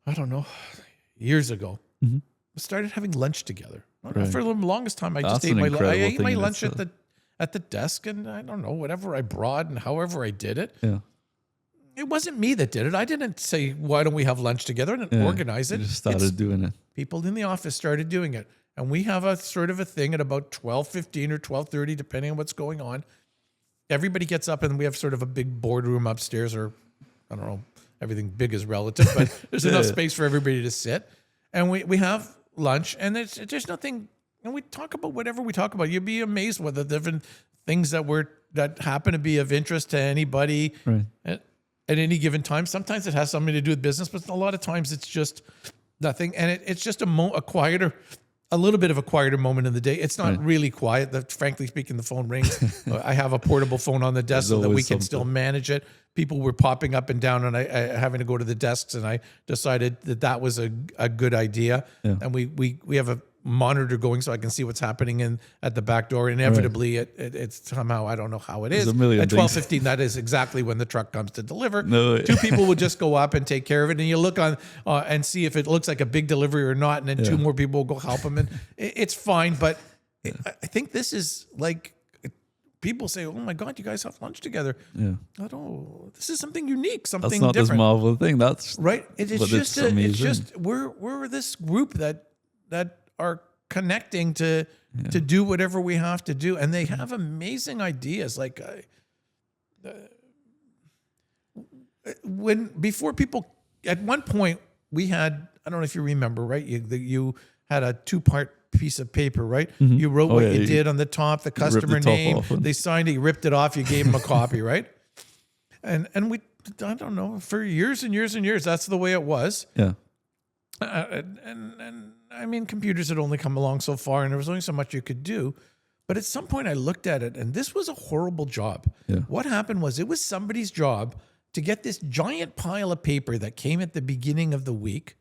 I don't know, years ago. We started having lunch together. For the longest time, I just ate my lunch at the desk, and I don't know, whatever I brought and however I did it. It wasn't me that did it. I didn't say, why don't we have lunch together, and organize it. You just started doing it. People in the office started doing it. And we have a sort of a thing at about 12:15 or 12:30, depending on what's going on. Everybody gets up and we have sort of a big boardroom upstairs, or I don't know, everything big is relative, but there's enough space for everybody to sit. And we have lunch, and there's nothing, and we talk about whatever we talk about. You'd be amazed with the different things that happen to be of interest to anybody. At any given time. Sometimes it has something to do with business, but a lot of times it's just nothing. And it's just a little bit of a quieter moment in the day. It's not really quiet. Frankly speaking, the phone rings. I have a portable phone on the desk so that we can still manage it. People were popping up and down, and I having to go to the desks, and I decided that was a good idea. And we have a monitor going so I can see what's happening at the back door. Inevitably, it's somehow, I don't know how it is. At 12:15, that is exactly when the truck comes to deliver. Two people will just go up and take care of it, and you look on and see if it looks like a big delivery or not, and then 2 more people will go help them, and it's fine. But I think this is like, people say, "Oh my God, you guys have lunch together." I don't. This is something unique, something different. That's not this Marvel thing. That's right. It's just we're this group that are connecting to do whatever we have to do, and they have amazing ideas. Like before people, at one point we had, I don't know if you remember, right? You had a 2-part piece of paper, right? You wrote what you did on the top, the customer name, they signed it, you ripped it off, you gave them a copy, right? And we, I don't know, for years and years and years, that's the way it was. Yeah. And I mean, computers had only come along so far, and there was only so much you could do. But at some point I looked at it, and this was a horrible job. Yeah. What happened was, it was somebody's job to get this giant pile of paper that came at the beginning of the week.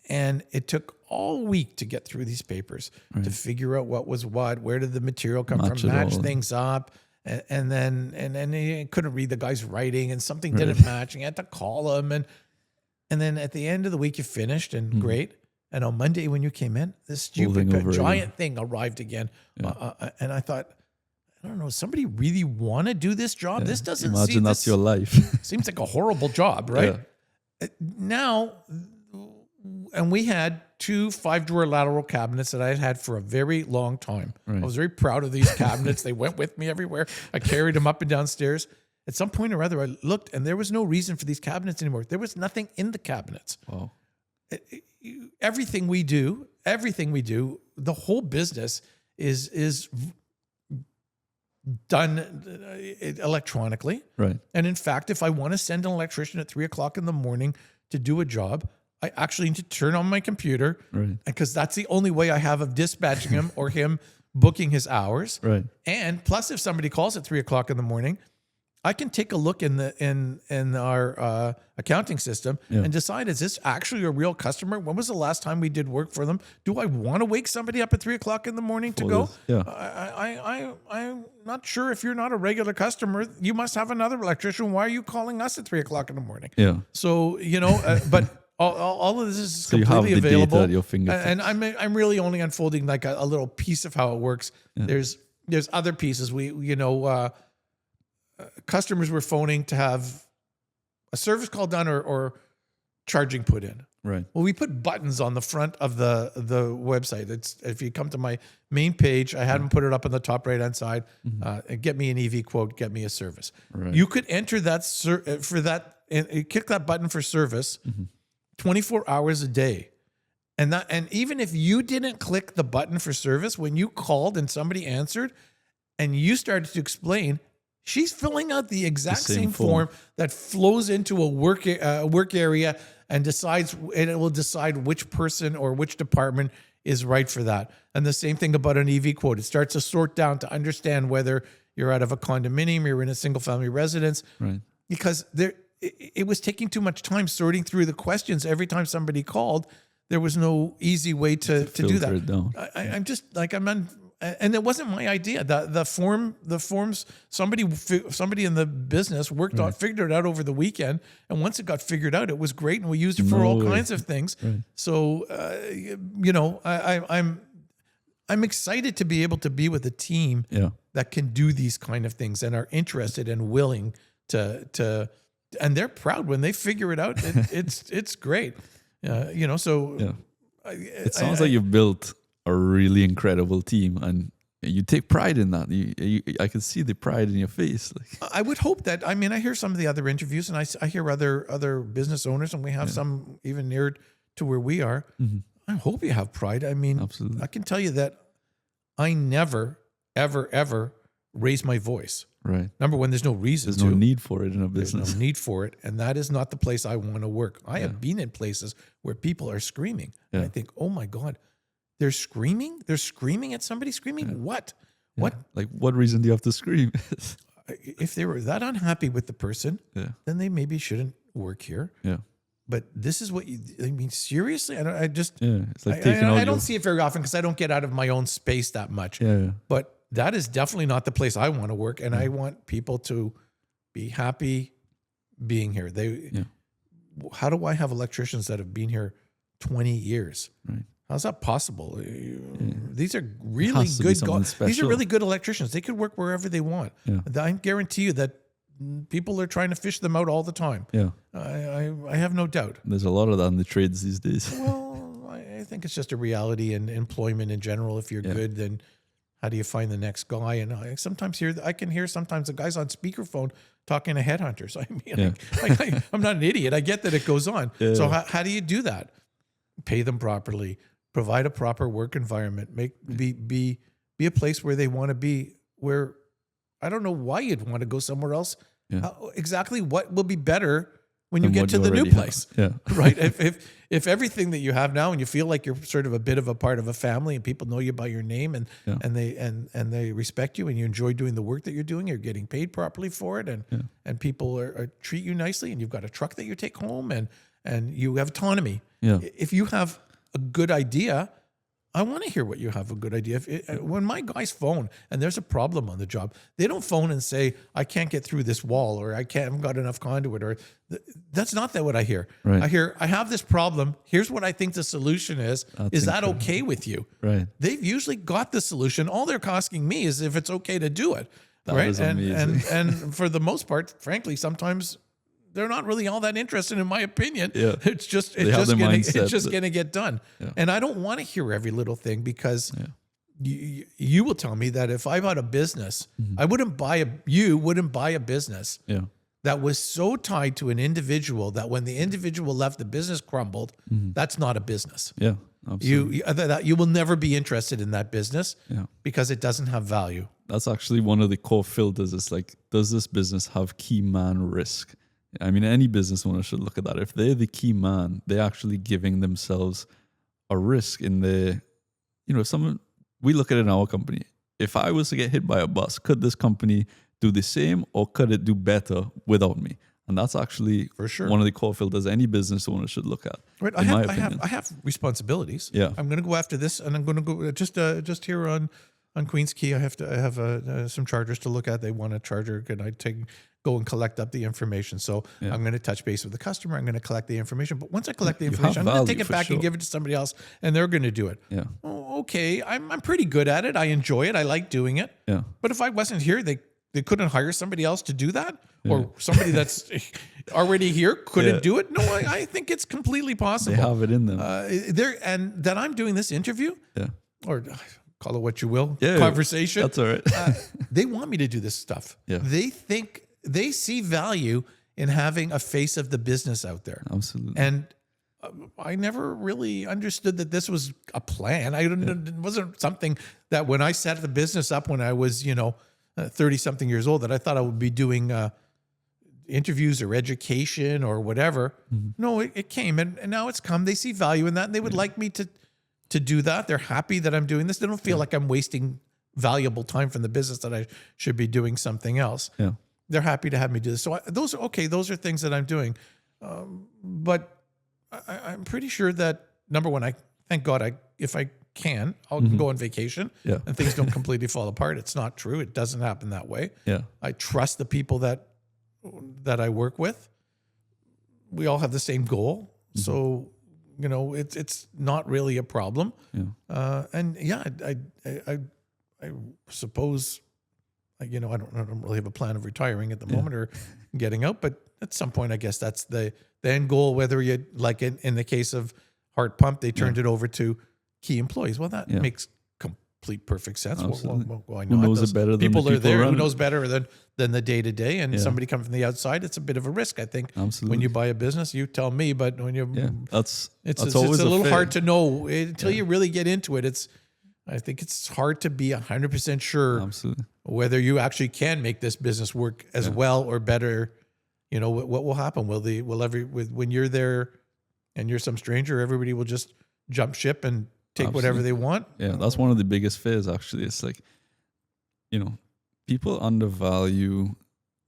And it took all week to get through these papers, to figure out what was what, where did the material come from, match things up. And then he couldn't read the guy's writing, and something didn't match, and you had to call him. And then at the end of the week, you finished, and great. And on Monday, when you came in, this stupid giant thing arrived again. And I thought, I don't know, somebody really want to do this job? This doesn't imagine that's your life. Seems like a horrible job, right? Now, and we had 2 5-drawer lateral cabinets that I had had for a very long time. I was very proud of these cabinets. They went with me everywhere. I carried them up and down stairs. At some point or other, I looked, and there was no reason for these cabinets anymore. There was nothing in the cabinets. Wow. Everything we do, the whole business is done electronically. Right. And in fact, if I want to send an electrician at 3:00 in the morning to do a job, I actually need to turn on my computer, because that's the only way I have of dispatching him or him booking his hours. Right. And plus, if somebody calls at 3:00 in the morning, I can take a look in our accounting system and decide, is this actually a real customer? When was the last time we did work for them? Do I want to wake somebody up at 3:00 in the morning to go? I'm not sure. If you're not a regular customer, you must have another electrician. Why are you calling us at 3:00 in the morning? Yeah. So, but all of this is so completely you have the available. data at your fingertips. And I'm really only unfolding like a little piece of how it works. There's other pieces. Customers were phoning to have a service call done or charging put in. Right. Well, we put buttons on the front of the website. It's, if you come to my main page, I had them put it up on the top right-hand side. Get me an EV quote, get me a service. Right. You could enter that for that, and click that button for service 24 hours a day. And even if you didn't click the button for service, when you called and somebody answered and you started to explain, she's filling out the exact same form that flows into a work area and it will decide which person or which department is right for that. And the same thing about an EV quote. It starts to sort down to understand whether you're out of a condominium, you're in a single family residence. Right. Because it was taking too much time sorting through the questions every time somebody called. There was no easy way to do that. It down. I'm just like, and it wasn't my idea. The forms, somebody in the business worked on, figured it out over the weekend. And once it got figured out, it was great. And we used it for all kinds of things. Right. So, I'm excited to be able to be with a team that can do these kind of things and are interested and willing to, and they're proud when they figure it out. It's great. It sounds like you've built a really incredible team, and you take pride in that. I can see the pride in your face. I would hope that. I mean, I hear some of the other interviews, and I hear other business owners, and we have some even near to where we are. I hope you have pride. I mean, absolutely. I can tell you that I never, ever, ever raise my voice. Right. Number one, there's no reason to. There's no need for it in a business. There's no need for it. And that is not the place I want to work. I have been in places where people are screaming. And I think, oh my God, they're screaming? They're screaming at somebody? Screaming what? What? Like, what reason do you have to scream? If they were that unhappy with the person, then they maybe shouldn't work here. Yeah. But this is what I mean, seriously? It's like I don't see it very often because I don't get out of my own space that much. Yeah. But that is definitely not the place I want to work. And I want people to be happy being here. How do I have electricians that have been here 20 years? Right. How's that possible? These are really good. These are really good electricians. They could work wherever they want. Yeah. I guarantee you that people are trying to fish them out all the time. Yeah, I have no doubt. There's a lot of that in the trades these days. Well, I think it's just a reality in employment in general. If you're good, then How do you find the next guy? And I can hear sometimes the guys on speakerphone talking to headhunters. I mean, I'm not an idiot. I get that it goes on. Yeah. So how do you do that? Pay them properly, provide a proper work environment, be a place where they want to be, where I don't know why you'd want to go somewhere else. Yeah. Exactly what will be better when you And get what to you the new already place. have. Yeah. Right? If everything that you have now and you feel like you're sort of a bit of a part of a family and people know you by your name and they respect you and you enjoy doing the work that you're doing, you're getting paid properly for it and people are treat you nicely and you've got a truck that you take home and you have autonomy. Yeah. If you have a good idea, I want to hear what you have a good idea. When my guys phone and there's a problem on the job, they don't phone and say, I can't get through this wall or I haven't got enough conduit or that's not what I hear. Right. I hear, I have this problem. Here's what I think the solution is. Is that okay with you? Right. They've usually got the solution. All they're asking me is if it's okay to do it. That right. is amazing. And for the most part, frankly, sometimes they're not really all that interested, in my opinion. Yeah. It's just gonna get done. Yeah. And I don't want to hear every little thing because you will tell me that if I bought a business, I wouldn't buy a business that was so tied to an individual that when the individual left, the business crumbled. That's not a business. Yeah. Absolutely. You will never be interested in that business because it doesn't have value. That's actually one of the core filters. Is like, does this business have key man risk? I mean, any business owner should look at that. If they're the key man, they're actually giving themselves a risk in their, we look at it in our company. If I was to get hit by a bus, could this company do the same or could it do better without me? And that's actually for sure one of the core filters any business owner should look at. Right. I have responsibilities. Yeah. I'm going to go after this and I'm going to go just here on Queens Quay. I have some chargers to look at. They want a charger. Can I go and collect up the information? So I'm going to touch base with the customer. I'm going to collect the information. But once I collect the information, I'm going to take it back and give it to somebody else, and they're going to do it. Yeah. Oh, okay. I'm pretty good at it. I enjoy it. I like doing it. Yeah. But if I wasn't here, they couldn't hire somebody else to do that, or somebody that's already here couldn't do it. No, I think it's completely possible. They have it in them. And that I'm doing this interview. Yeah. Or call it what you will. Conversation. That's all right. They want me to do this stuff. Yeah. They see value in having a face of the business out there. Absolutely. And I never really understood that this was a plan. It wasn't something that when I set the business up when I was, 30-something years old, that I thought I would be doing interviews or education or whatever. No, it came and now it's come. They see value in that and they would like me to do that. They're happy that I'm doing this. They don't feel like I'm wasting valuable time from the business that I should be doing something else. Yeah. They're happy to have me do this. So those are things that I'm doing. But I'm pretty sure that, number one, thank God, if I can, I'll go on vacation and things don't completely fall apart. It's not true. It doesn't happen that way. Yeah. I trust the people that I work with. We all have the same goal. So, it's not really a problem. Yeah. I suppose, I don't really have a plan of retiring at the moment or getting out, but at some point, I guess that's the end goal. Whether you like in the case of Heart Pump, they turned it over to key employees. Well, that makes complete perfect sense. Why not? Who knows it better than people the are there? Who around knows better than the day to day? And somebody coming from the outside, it's a bit of a risk. I think when you buy a business, you tell me. But when you, it's a always little hard to know until you really get into it. I think it's hard to be 100% sure whether you actually can make this business work as well or better. What will happen? When you're there and you're some stranger, everybody will just jump ship and take whatever they want. Yeah, that's one of the biggest fears, actually. It's like, people undervalue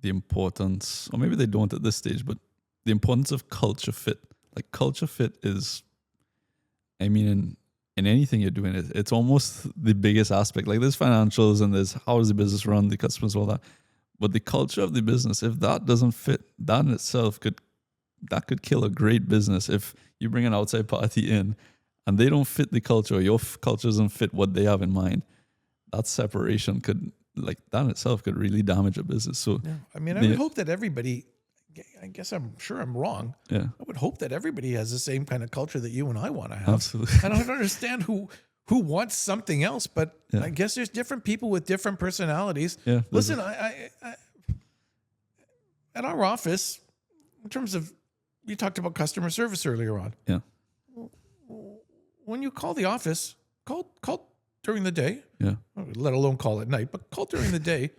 the importance, or maybe they don't at this stage, but the importance of culture fit. Like, culture fit is, in anything you're doing, it's almost the biggest aspect. Like, there's financials and there's how does the business run, the customers, all that. But the culture of the business, if that doesn't fit, that in itself could kill a great business. If you bring an outside party in and they don't fit the culture, or your culture doesn't fit what they have in mind, that separation that in itself could really damage a business. So, I would hope that everybody, I guess I'm sure I'm wrong. Yeah. I would hope that everybody has the same kind of culture that you and I want to have. Absolutely. I don't understand who wants something else, but Yeah. I guess there's different people with different personalities. Yeah, Listen, I at our office, in terms of, you talked about customer service earlier on. Yeah. When you call the office, call during the day, Yeah. let alone call at night, but call during the day.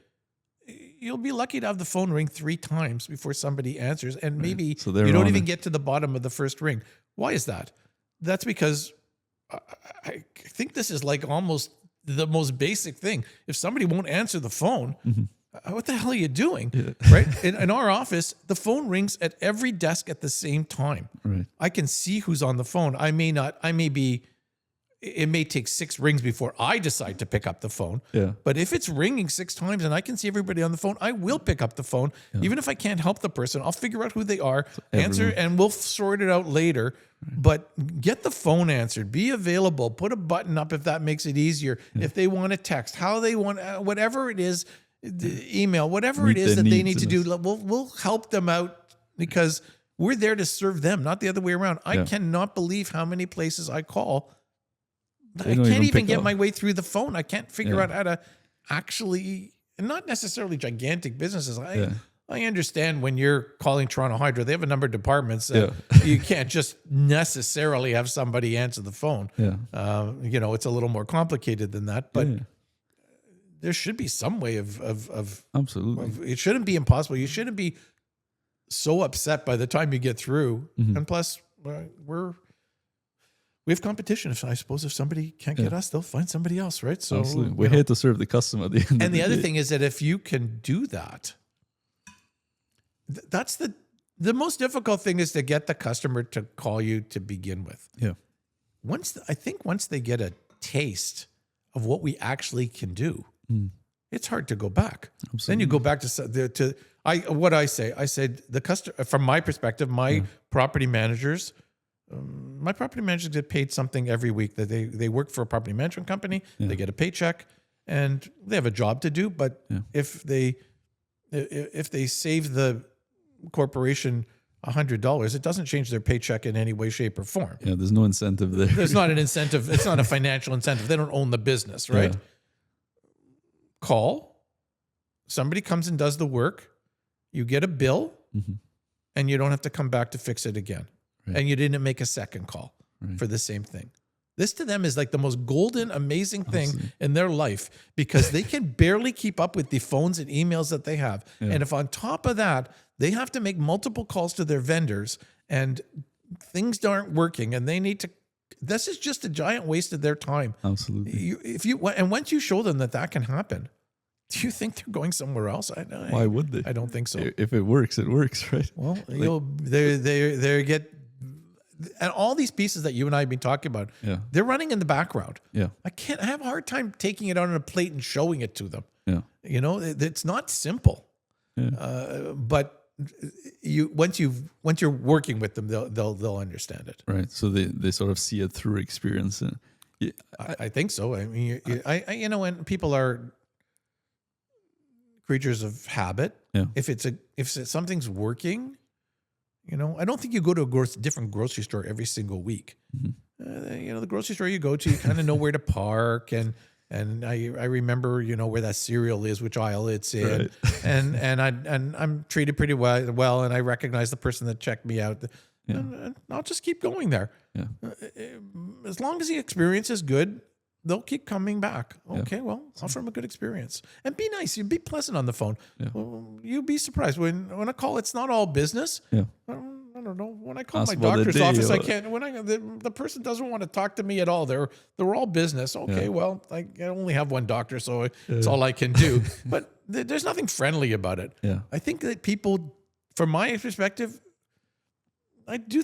You'll be lucky to have the phone ring 3 times before somebody answers, and maybe So you they're don't on even it. get to the bottom of the first ring. Why is that? That's because I think this is like almost the most basic thing. If somebody won't answer the phone, what the hell are you doing? Right? In our office, the phone rings at every desk at the same time. Right. I can see who's on the phone. It may take 6 rings before I decide to pick up the phone. Yeah. But if it's ringing 6 times and I can see everybody on the phone, I will pick up the phone. Even if I can't help the person, I'll figure out who they are, answer, and we'll sort it out later. But get the phone answered. Be available. Put a button up if that makes it easier. If they want to text, how they want, whatever it is, email, whatever Meet it is their that they needs need to in do, we'll help them out because we're there to serve them, not the other way around. I cannot believe how many places I call. I don't can't even even pick get up. my way through the phone. I can't figure out how to actually, and not necessarily gigantic businesses. I understand when you're calling Toronto Hydro, they have a number of departments. You can't just necessarily have somebody answer the phone. Yeah. It's a little more complicated than that, but there should be some way of Absolutely. it shouldn't be impossible. You shouldn't be so upset by the time you get through. And plus, we have competition. I suppose if somebody can't get us, they'll find somebody else, right? So Absolutely. We're here to serve the customer at the end. and the other thing is that if you can do that, that's the most difficult thing is to get the customer to call you to begin with. Yeah. Once they get a taste of what we actually can do, it's hard to go back. Absolutely. Then you go back I said the customer, from my perspective, my property managers get paid something every week. That they work for a property management company, they get a paycheck, and they have a job to do. But if they save the corporation $100, it doesn't change their paycheck in any way, shape, or form. Yeah, there's no incentive there. There's not an incentive. It's not a financial incentive. They don't own the business, right? Yeah. Call. Somebody comes and does the work. You get a bill, and you don't have to come back to fix it again. Right. And you didn't make a second call for the same thing. This to them is like the most golden, amazing thing in their life because they can barely keep up with the phones and emails that they have. Yeah. And if on top of that, they have to make multiple calls to their vendors and things aren't working and they need to, this is just a giant waste of their time. Absolutely. And once you show them that can happen, do you think they're going somewhere else? Why would they? I don't think so. If it works, it works, right? Well, they get, and all these pieces that you and I have been talking about, they're running in the background. Yeah. I have a hard time taking it out on a plate and showing it to them. Yeah. It's not simple. Yeah. But once you're working with them, they'll understand it. Right. So they sort of see it through experience. And I think so. I mean, when people are creatures of habit, if something's working, I don't think you go to a different grocery store every single week. The grocery store you go to, you kind of know where to park, and I remember where that cereal is, which aisle it's in, right. and I'm treated pretty well, and I recognize the person that checked me out, and I'll just keep going there. Yeah. As long as the experience is good, they'll keep coming back. Okay, well, offer them a good experience. And be nice. You be pleasant on the phone. Yeah. Well, you'd be surprised. When I call, it's not all business. Yeah. I don't know. When I call my doctor's office, I can't. The person doesn't want to talk to me at all. They're all business. Okay, well, I only have one doctor, so it's all I can do. But there's nothing friendly about it. Yeah. I think that people, from my perspective, I do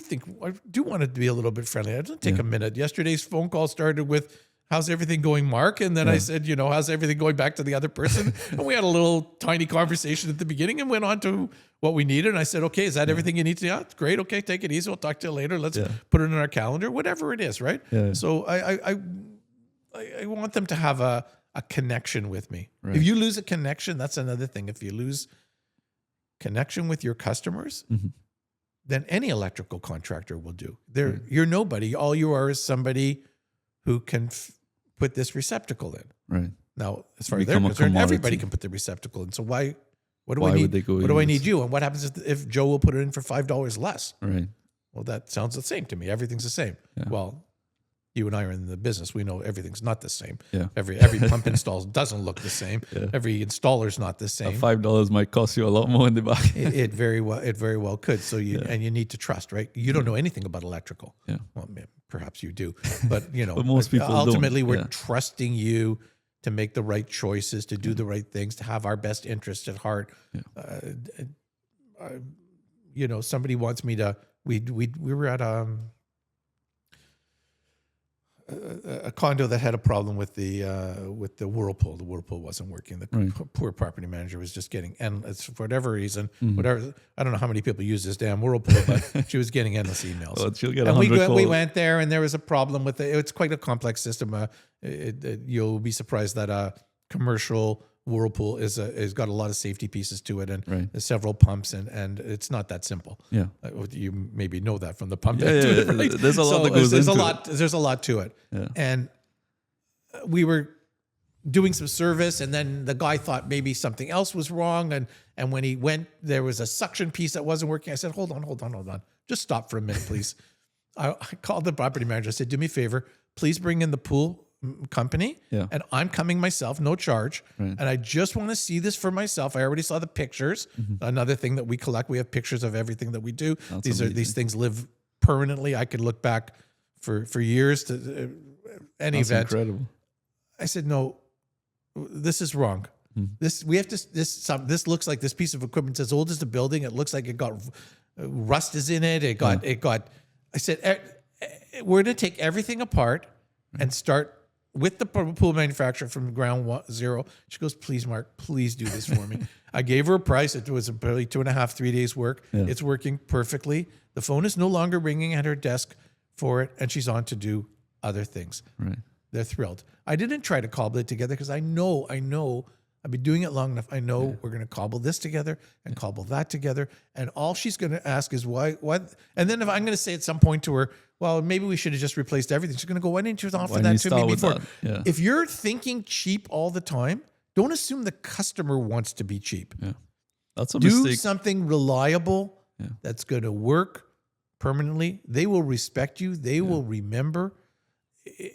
want it to be a little bit friendly. I don't take a minute. Yesterday's phone call started with, "How's everything going, Mark?" And then I said, "How's everything going?" back to the other person. And we had a little tiny conversation at the beginning and went on to what we needed. And I said, "Okay, is that everything you need to?" "Yeah, it's great. Okay, take it easy. We'll talk to you later. Let's put it in our calendar," whatever it is, right? Yeah. So I want them to have a connection with me. Right. If you lose a connection, that's another thing. If you lose connection with your customers, then any electrical contractor will do. You're nobody. All you are is somebody who can put this receptacle in. Right. Now, as far as they're Become a concerned, commodity. everybody can put the receptacle in. So what do Why I need? would they go What do I use- need you? And what happens if Joe will put it in for $5 less? Right. Well, that sounds the same to me. Everything's the same. Yeah. Well, you and I are in the business. We know everything's not the same. Yeah. Every pump install doesn't look the same. Yeah. Every installer's not the same. $5 might cost you a lot more in the back. It very well could. So and you need to trust, right? You don't know anything about electrical. Yeah. Well, perhaps you do, but But most people don't. ultimately we're Yeah. trusting you to make the right choices, to do the right things, to have our best interests at heart. Yeah. Somebody wants me to. We were at a condo that had a problem with the whirlpool. The whirlpool wasn't working. The poor property manager was just getting endless for whatever reason. Whatever, I don't know how many people use this damn whirlpool, but she was getting endless emails. Well, she'll get and 100 we calls. went there, and there was a problem with it. It's quite a complex system. You'll be surprised that a commercial whirlpool is got a lot of safety pieces to it, and there's several pumps, and it's not that simple. Yeah. You maybe know that from the pump. Yeah, right? There's a lot that goes there's into a lot. There's a lot to it. Yeah. And we were doing some service, and then the guy thought maybe something else was wrong, and when he went, there was a suction piece that wasn't working. I said, hold on, just stop for a minute, please. I called the property manager. I said, do me a favor, please bring in the pool company, and I'm coming myself, no charge, and I just want to see this for myself. I already saw the pictures. Another thing that we collect, we have pictures of everything that we do. These things live permanently. I could look back for years to any That's event. incredible. I said, no, this is wrong. This looks like this piece of equipment is as old as the building. It looks like it got rust is in it. It got. I said, we're going to take everything apart and start with the pool manufacturer from ground zero. She goes, please, Mark, please do this for me. I gave her a price. It was probably 2.5, 3 days work. Yeah. It's working perfectly. The phone is no longer ringing at her desk for it, and she's on to do other things. Right. They're thrilled. I didn't try to cobble it together because I know I've been doing it long enough. I know we're going to cobble this together and cobble that together. And all she's going to ask is why, what? And then if I'm going to say at some point to her, well, maybe we should have just replaced everything. She's going to go, why didn't you offer that to me before? Yeah. If you're thinking cheap all the time, don't assume the customer wants to be cheap. Yeah. That's a Do mistake. something reliable that's going to work permanently. They will respect you. They will remember.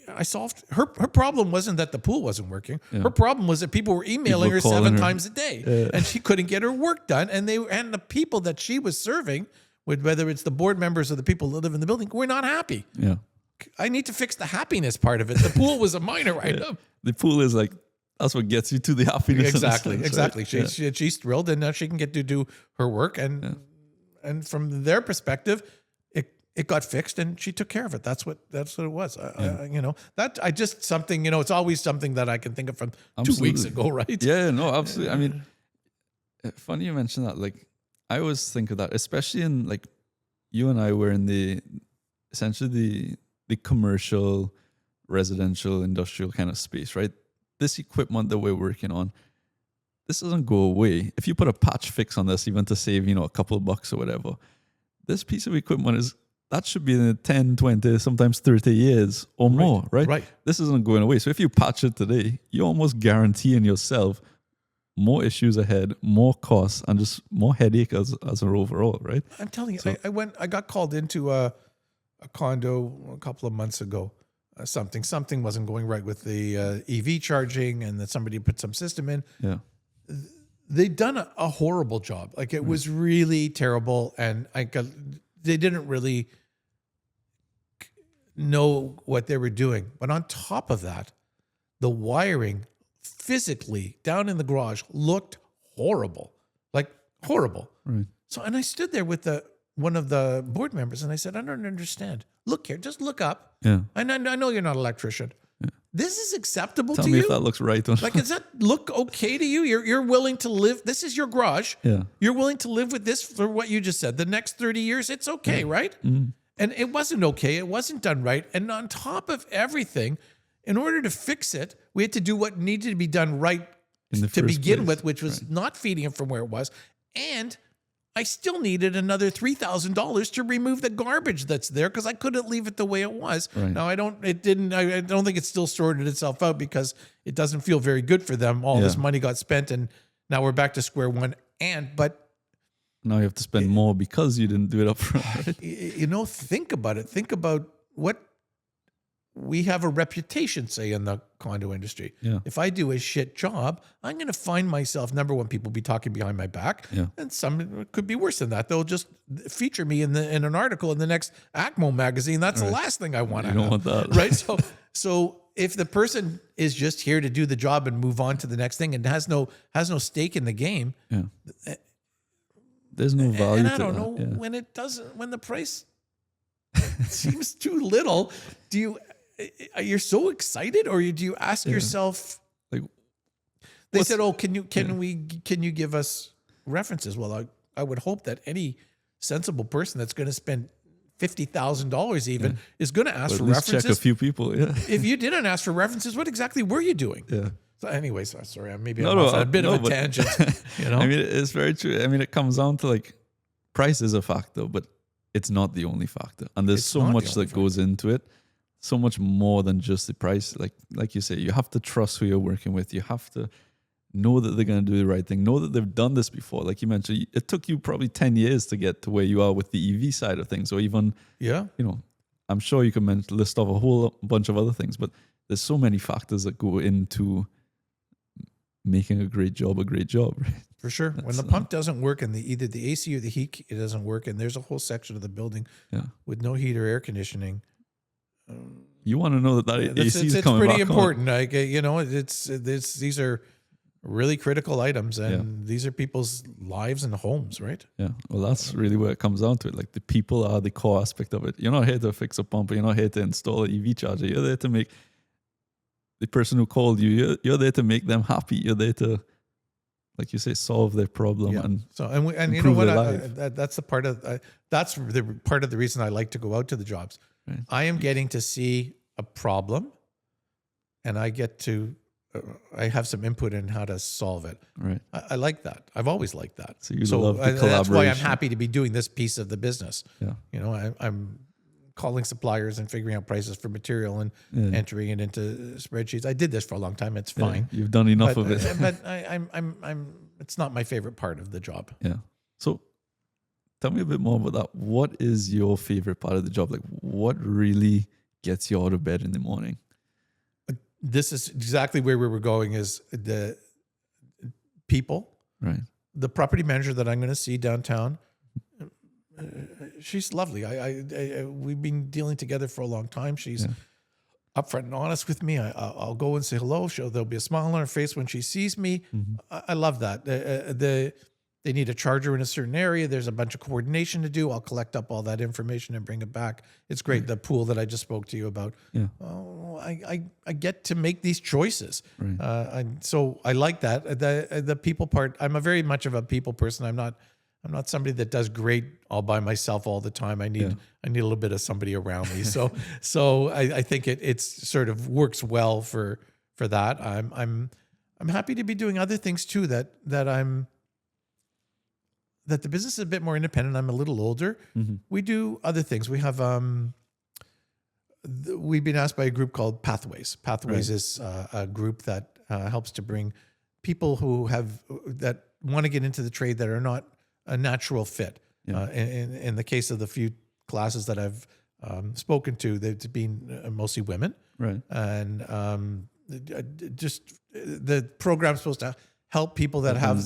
I solved her problem wasn't that the pool wasn't working. Her problem was that people were emailing her 7 times a day, and she couldn't get her work done. And the people that she was serving, whether it's the board members or the people that live in the building, were not happy. Yeah. I need to fix the happiness part of it. The pool was a minor item. The pool is like, that's what gets you to the happiness. Exactly. in a sense, right? She's thrilled, and now she can get to do her work. And from their perspective, it got fixed, and she took care of it. That's what it was. Something. It's always something that I can think of from Absolutely. 2 weeks ago, right? Yeah, no, absolutely. I mean, funny you mentioned that. Like, I always think of that, especially in like, you and I were in essentially the commercial, residential, industrial kind of space, right? This equipment that we're working on, this doesn't go away. If you put a patch fix on this, even to save, a couple of bucks or whatever, this piece of equipment that should be in 10, 20, sometimes 30 years or more, right? Right. This isn't going away. So if you patch it today, you're almost guaranteeing yourself more issues ahead, more costs, and just more headache as an overall, right? I'm telling you, I got called into a condo a couple of months ago. Something wasn't going right with the EV charging, and that somebody put some system in. Yeah. They'd done a horrible job. Like, it was really terrible, and they didn't really know what they were doing. But on top of that, the wiring physically down in the garage looked horrible, like horrible. Right. So, and I stood there with one of the board members, and I said, I don't understand. Look here, just look up. Yeah. I know you're not an electrician. Yeah. This is acceptable Tell to me you? if that looks right. Like, does that look okay to you? You're willing to live. This is your garage. Yeah. You're willing to live with this for what you just said. The next 30 years, it's okay, right? Mm-hmm. And it wasn't okay. It wasn't done right. And on top of everything, in order to fix it, we had to do what needed to be done right to begin with, which was not feeding it from where it was. And I still needed another $3,000 to remove the garbage that's there because I couldn't leave it the way it was. Right. Now I don't think it still sorted itself out because it doesn't feel very good for them. All this money got spent and now we're back to square one. But now you have to spend more because you didn't do it up front. Right? Think about it. Think about what we have a reputation, say, in the condo industry. Yeah. If I do a shit job, I'm going to find myself, number one, people be talking behind my back. Yeah. And some could be worse than that. They'll just feature me in an article in the next ACMO magazine. That's the last thing I want to have. You don't want that. Right? So if the person is just here to do the job and move on to the next thing and has no stake in the game, there's no value and to I don't that. know when the price seems too little, you're so excited, or do you ask yourself? Like, they said, "Oh, can you give us references?" Well, I would hope that any sensible person that's going to spend $50,000 even is going to ask for references. Check a few people. Yeah. If you didn't ask for references, what exactly were you doing? Yeah. So, anyways, sorry, maybe I'm off on a bit of a tangent. I mean, it's very true. I mean, it comes down to like price is a factor, but it's not the only factor, and there's so much that goes into it. So much more than just the price. Like you say, you have to trust who you're working with. You have to know that they're going to do the right thing. Know that they've done this before. Like you mentioned, it took you probably 10 years to get to where you are with the EV side of things. Or even, I'm sure you can list off a whole bunch of other things, but there's so many factors that go into making a great job. Right? For sure. When the pump doesn't work and either the AC or the heat, it doesn't work, and there's a whole section of the building with no heat or air conditioning, you want to know that AC is coming back on. It's pretty important. Like, these are really critical items, and these are people's lives and homes, right? Yeah. Well, that's really where it comes down to it. Like the people are the core aspect of it. You're not here to fix a pump. You're not here to install an EV charger. You're there to make the person who called you. You're there to make them happy. You're there to, like you say, solve their problem and you know what? That's the part of the reason I like to go out to the jobs. Right. I am getting to see a problem, and I have some input in how to solve it. Right. I like that. I've always liked that. So you love the collaboration. That's why I'm happy to be doing this piece of the business. Yeah. I'm calling suppliers and figuring out prices for material and entering it into spreadsheets. I did this for a long time. It's fine. You've done enough of it. But it's not my favorite part of the job. Yeah. So tell me a bit more about that. What is your favorite part of the job? Like, what really gets you out of bed in the morning? This is exactly where we were going, is the people. Right. The property manager that I'm going to see downtown, she's lovely. We've been dealing together for a long time. She's upfront and honest with me. I'll go and say hello. There'll be a smile on her face when she sees me. Mm-hmm. I love that. They need a charger in a certain area. There's a bunch of coordination to do. I'll collect up all that information and bring it back. It's great. The pool that I just spoke to you about. Yeah. Oh, I get to make these choices. Right. So I like that. The people part. I'm very much of a people person. I'm not somebody that does great all by myself all the time. I need a little bit of somebody around me. So I think it sort of works well for that. I'm happy to be doing other things too. That the business is a bit more independent. I'm a little older. Mm-hmm. We do other things. We have we've been asked by a group called Pathways. Pathways is a group that helps to bring people that want to get into the trade that are not a natural fit. Yeah. In the case of the few classes that I've spoken to, they've been mostly women. Right. And just the program's supposed to help people that hard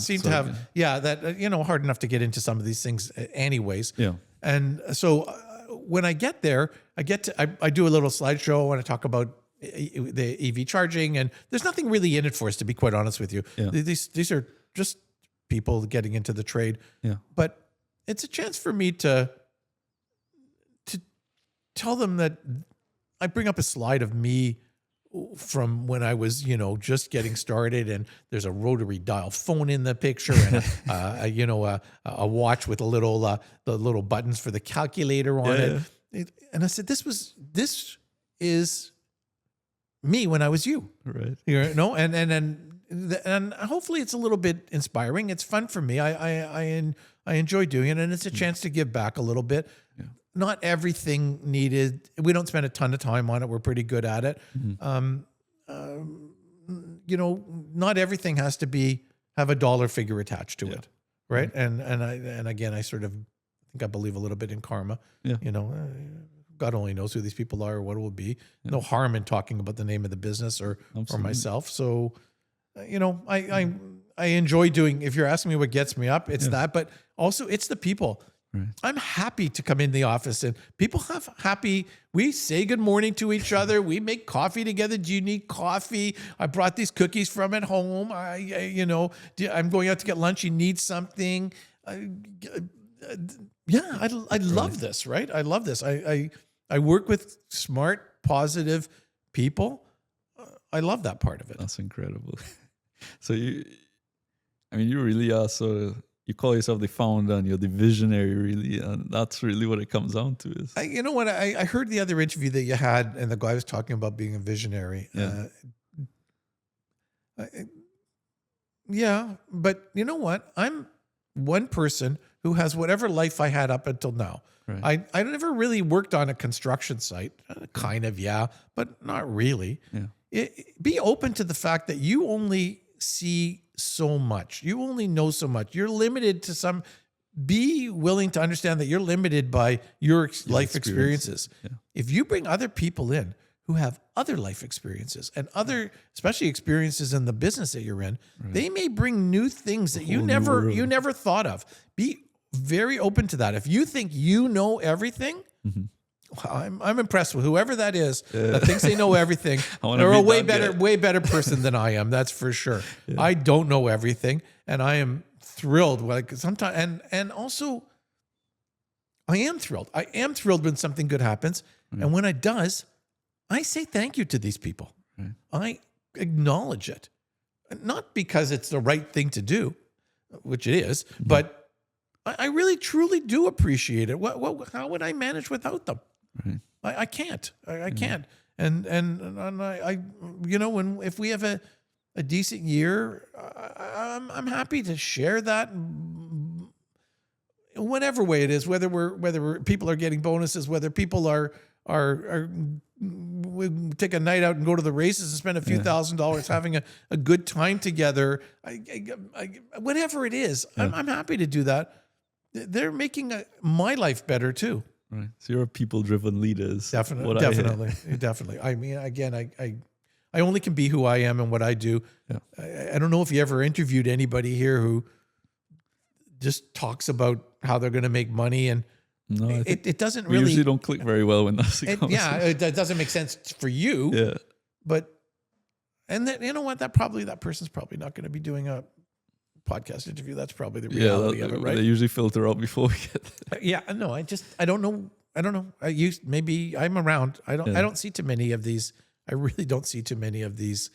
enough to get into some of these things anyways. Yeah. And so when I get there, I do a little slideshow and I talk about the EV charging, and there's nothing really in it for us, to be quite honest with you. Yeah. These are just people getting into the trade. Yeah. But it's a chance for me to tell them that I bring up a slide of me from when I was, just getting started, and there's a rotary dial phone in the picture, and a watch with the little buttons for the calculator on it. And I said, this is me when I was you, right? And hopefully it's a little bit inspiring. It's fun for me. I I enjoy doing it, and it's a chance to give back a little bit. Yeah. Not everything needed. We don't spend a ton of time on it. We're pretty good at it. You know, not everything has to have a dollar figure attached to it, right? And again, I think I believe a little bit in karma. Yeah. You know, God only knows who these people are or what it will be. Yeah. No harm in talking about the name of the business or myself. So, you know, I enjoy doing. If you're asking me what gets me up, it's that, but also it's the people. Right. I'm happy to come in the office and people we say good morning to each other. We make coffee together. Do you need coffee? I brought these cookies from at home. I'm going out to get lunch. You need something. I love this, right? I love this. I work with smart, positive people. I love that part of it. That's incredible. So you really are you call yourself the founder and you're the visionary, really, and that's really what it comes down to. You know what? I heard the other interview that you had, and the guy was talking about being a visionary. Yeah. But you know what? I'm one person who has whatever life I had up until now. Right. I never really worked on a construction site. Kind of, but not really. Yeah. Be open to the fact that you only see so much. You only know so much. You're limited to some. Be willing to understand that you're limited by your life experiences. Yeah. If you bring other people in who have other life experiences and especially experiences in the business that you're in, they may bring new things that you never thought of. Be very open to that. If you think you know everything, I'm impressed with whoever that is that thinks they know everything. They're a way better person than I am. That's for sure. Yeah. I don't know everything, and I am thrilled. Like sometimes, and also, I am thrilled. I am thrilled when something good happens, and when it does, I say thank you to these people. I acknowledge it, not because it's the right thing to do, which it is, but I really truly do appreciate it. How would I manage without them? Right. I can't. I can't. And I if we have a decent year, I'm happy to share that, whatever way it is. Whether people are getting bonuses, whether people are we take a night out and go to the races and spend a few $1,000s having a good time together. Whatever it is, I'm happy to do that. They're making my life better too. Right. So you're a people-driven leader. Definitely. I mean, again, I only can be who I am and what I do. Yeah. I don't know if you ever interviewed anybody here who just talks about how they're going to make money, and it doesn't really. We usually don't click very well when that's the conversation. It doesn't make sense for you. Yeah. But then you know what? That person's probably not going to be doing a podcast interview. That's probably the reality of it, right? They usually filter out before we get there. No, I don't know. Maybe I'm around. I don't see too many of these. I really don't see too many of these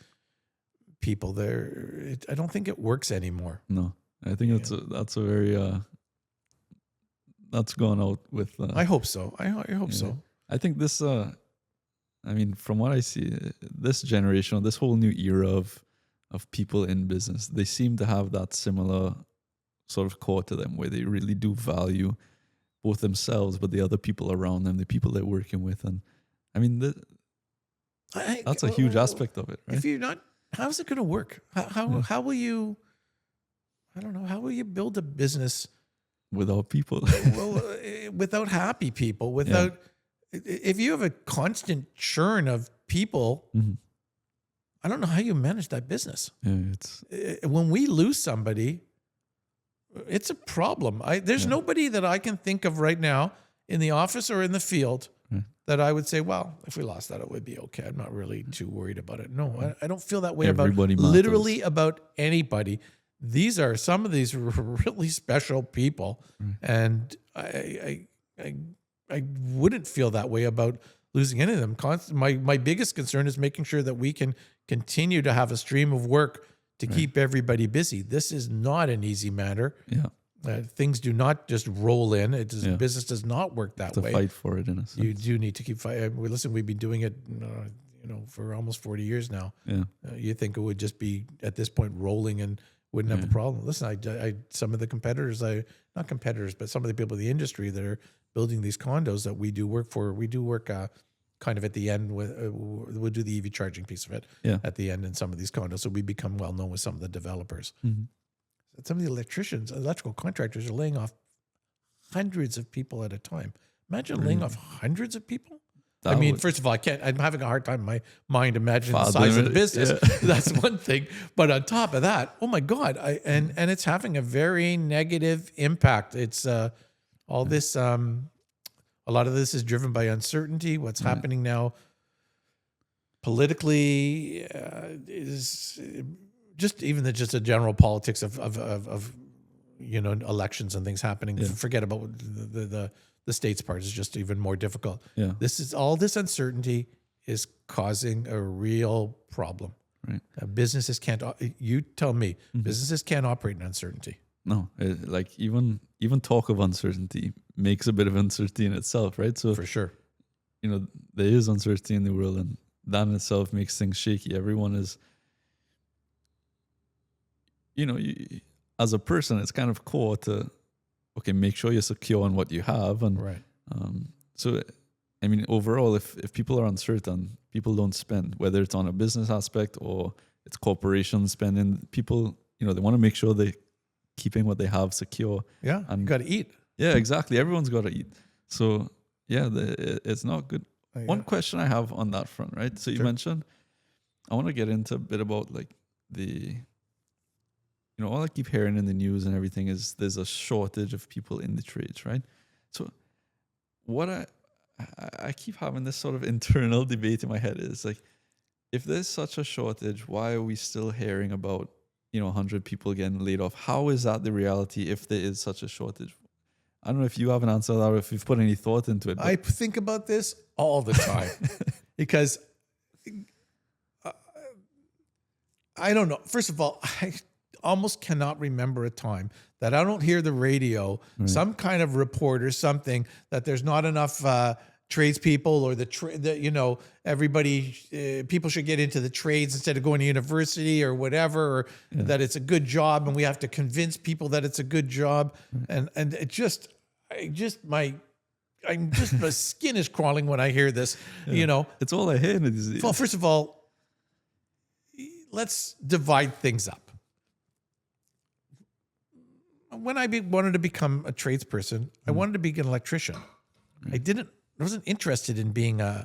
people there. I don't think it works anymore. No, I think that's a very that's gone out with. I hope so. I hope so. I think this. From what I see, this generation, this whole new era of people in business, they seem to have that similar sort of core to them, where they really do value both themselves, but the other people around them, the people they're working with, and that's a huge aspect of it. Right? If you're not, how's it going to work? How will you? I don't know. How will you build a business without people? Without happy people, if you have a constant churn of people. Mm-hmm. I don't know how you manage that business. Yeah, when we lose somebody, it's a problem. There's nobody that I can think of right now in the office or in the field that I would say, well, if we lost that, it would be okay. I'm not really too worried about it. No, I don't feel that way literally about anybody. Some of these really special people, and I wouldn't feel that way about losing any of them. My biggest concern is making sure that we can continue to have a stream of work to keep everybody busy. This is not an easy matter. Yeah, things do not just roll in. Business does not work that way. To fight for it, in a sense. You do need to keep fighting. Listen, we've been doing it, for almost 40 years now. Yeah, you think it would just be at this point rolling and wouldn't have a problem. Listen, I some of the competitors, not competitors, but some of the people in the industry that are building these condos that we do work for, we do work kind of at the end with, we'll do the EV charging piece of it at the end in some of these condos. So we become well known with some of the developers. Some of the electricians, electrical contractors are laying off hundreds of people at a time. Imagine laying off hundreds of people. I mean, first of all, I'm having a hard time in my mind imagining the size of the business. That's one thing. But on top of that, oh my God, and it's having a very negative impact. It's all this, a lot of this is driven by uncertainty. What's happening now politically is just even just a general politics of elections and things happening. Forget about the states part is just even more difficult. All this uncertainty is causing a real problem. Right. Businesses can't. You tell me, businesses can't operate in uncertainty. No, like even talk of uncertainty makes a bit of uncertainty in itself, right? So for sure, there is uncertainty in the world, and that in itself makes things shaky. Everyone is, as a person, it's kind of core to, make sure you're secure on what you have. And right. So, I mean, overall, if people are uncertain, people don't spend, whether it's on a business aspect or it's corporations spending, people, they want to make sure they're keeping what they have secure. Yeah, and you got to eat. Yeah, exactly. Everyone's got to eat. So, it's not good. One question I have on that front, right? So you mentioned, I want to get into a bit about like all I keep hearing in the news and everything is there's a shortage of people in the trades, right? So what I keep having this sort of internal debate in my head is like, if there's such a shortage, why are we still hearing about, 100 people getting laid off? How is that the reality if there is such a shortage? I don't know if you have an answer to that or if you've put any thought into it. I think about this all the time because I don't know. First of all, I almost cannot remember a time that I don't hear the radio, some kind of report or something that there's not enough tradespeople or everybody, people should get into the trades instead of going to university or whatever, or that it's a good job and we have to convince people that it's a good job. And my skin is crawling when I hear this, It's all I hear. Well, first of all, let's divide things up. When I wanted to become a tradesperson, I wanted to be an electrician. I wasn't interested in being I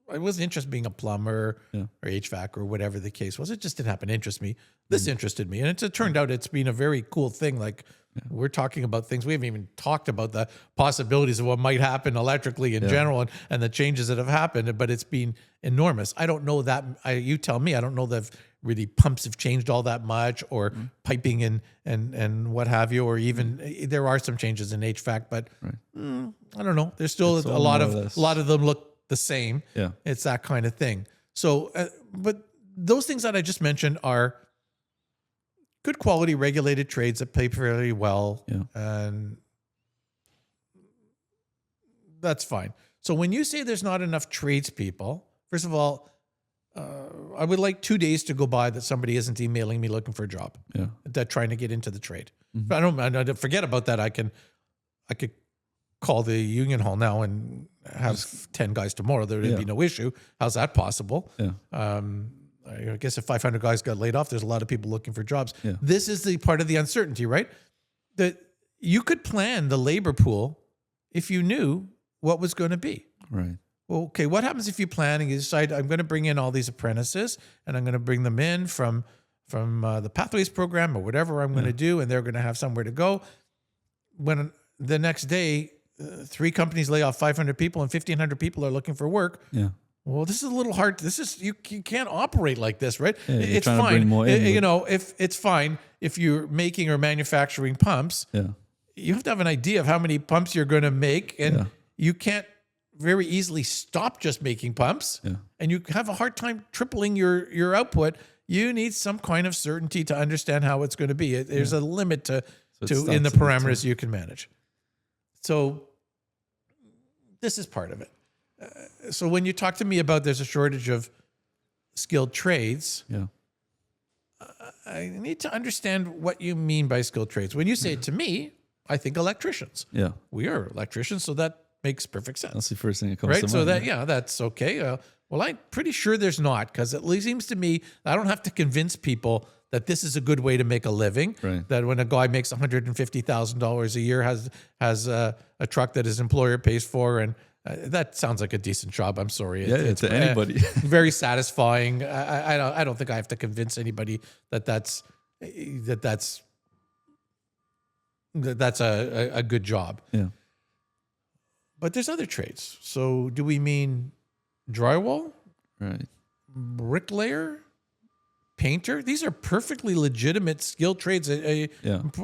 wasn't interested in being a plumber or HVAC or whatever the case was. It just didn't happen to interest me. This interested me. And it turned out it's been a very cool thing. Like we're talking about things. We haven't even talked about the possibilities of what might happen electrically in general and the changes that have happened, but it's been enormous. I don't know that. You tell me. I don't know that really pumps have changed all that much, or piping and what have you, or even there are some changes in HVAC, but I don't know. There's still a lot of them look the same. Yeah, it's that kind of thing. So, but those things that I just mentioned are good quality regulated trades that pay fairly well, and that's fine. So when you say there's not enough tradespeople, first of all, I would like 2 days to go by that somebody isn't emailing me looking for a job. That trying to get into the trade. But I don't forget about that. I could call the union hall now and have 10 guys tomorrow. There would be no issue. How's that possible? I guess if 500 guys got laid off, there's a lot of people looking for jobs. This is the part of the uncertainty, right? That you could plan the labor pool if you knew what was going to be. Right. Well, okay, what happens if you plan and you decide, I'm going to bring in all these apprentices and I'm going to bring them in from the Pathways program or whatever I'm going to do, and they're going to have somewhere to go. When the next day, 3 companies lay off 500 people and 1,500 people are looking for work. Well, this is a little hard. You can't operate like this, right? It's fine. If it's fine if you're making or manufacturing pumps. You have to have an idea of how many pumps you're going to make, and you can't very easily stop just making pumps, and you have a hard time tripling your output. You need some kind of certainty to understand how it's going to be. There's a limit to in the parameters you can manage. So this is part of it. So when you talk to me about there's a shortage of skilled trades, I need to understand what you mean by skilled trades. When you say it to me, I think electricians. Yeah. We are electricians, so that makes perfect sense. That's the first thing that comes to Right? mind. So that's okay. Well, I'm pretty sure there's not, because it seems to me I don't have to convince people that this is a good way to make a living. Right. That when a guy makes $150,000 a year, has a truck that his employer pays for, and that sounds like a decent job. I'm sorry. It's to anybody. Very satisfying. I don't think I have to convince anybody that's a good job. Yeah. But there's other trades. So do we mean drywall, Right. bricklayer, painter? These are perfectly legitimate skilled trades. Yeah.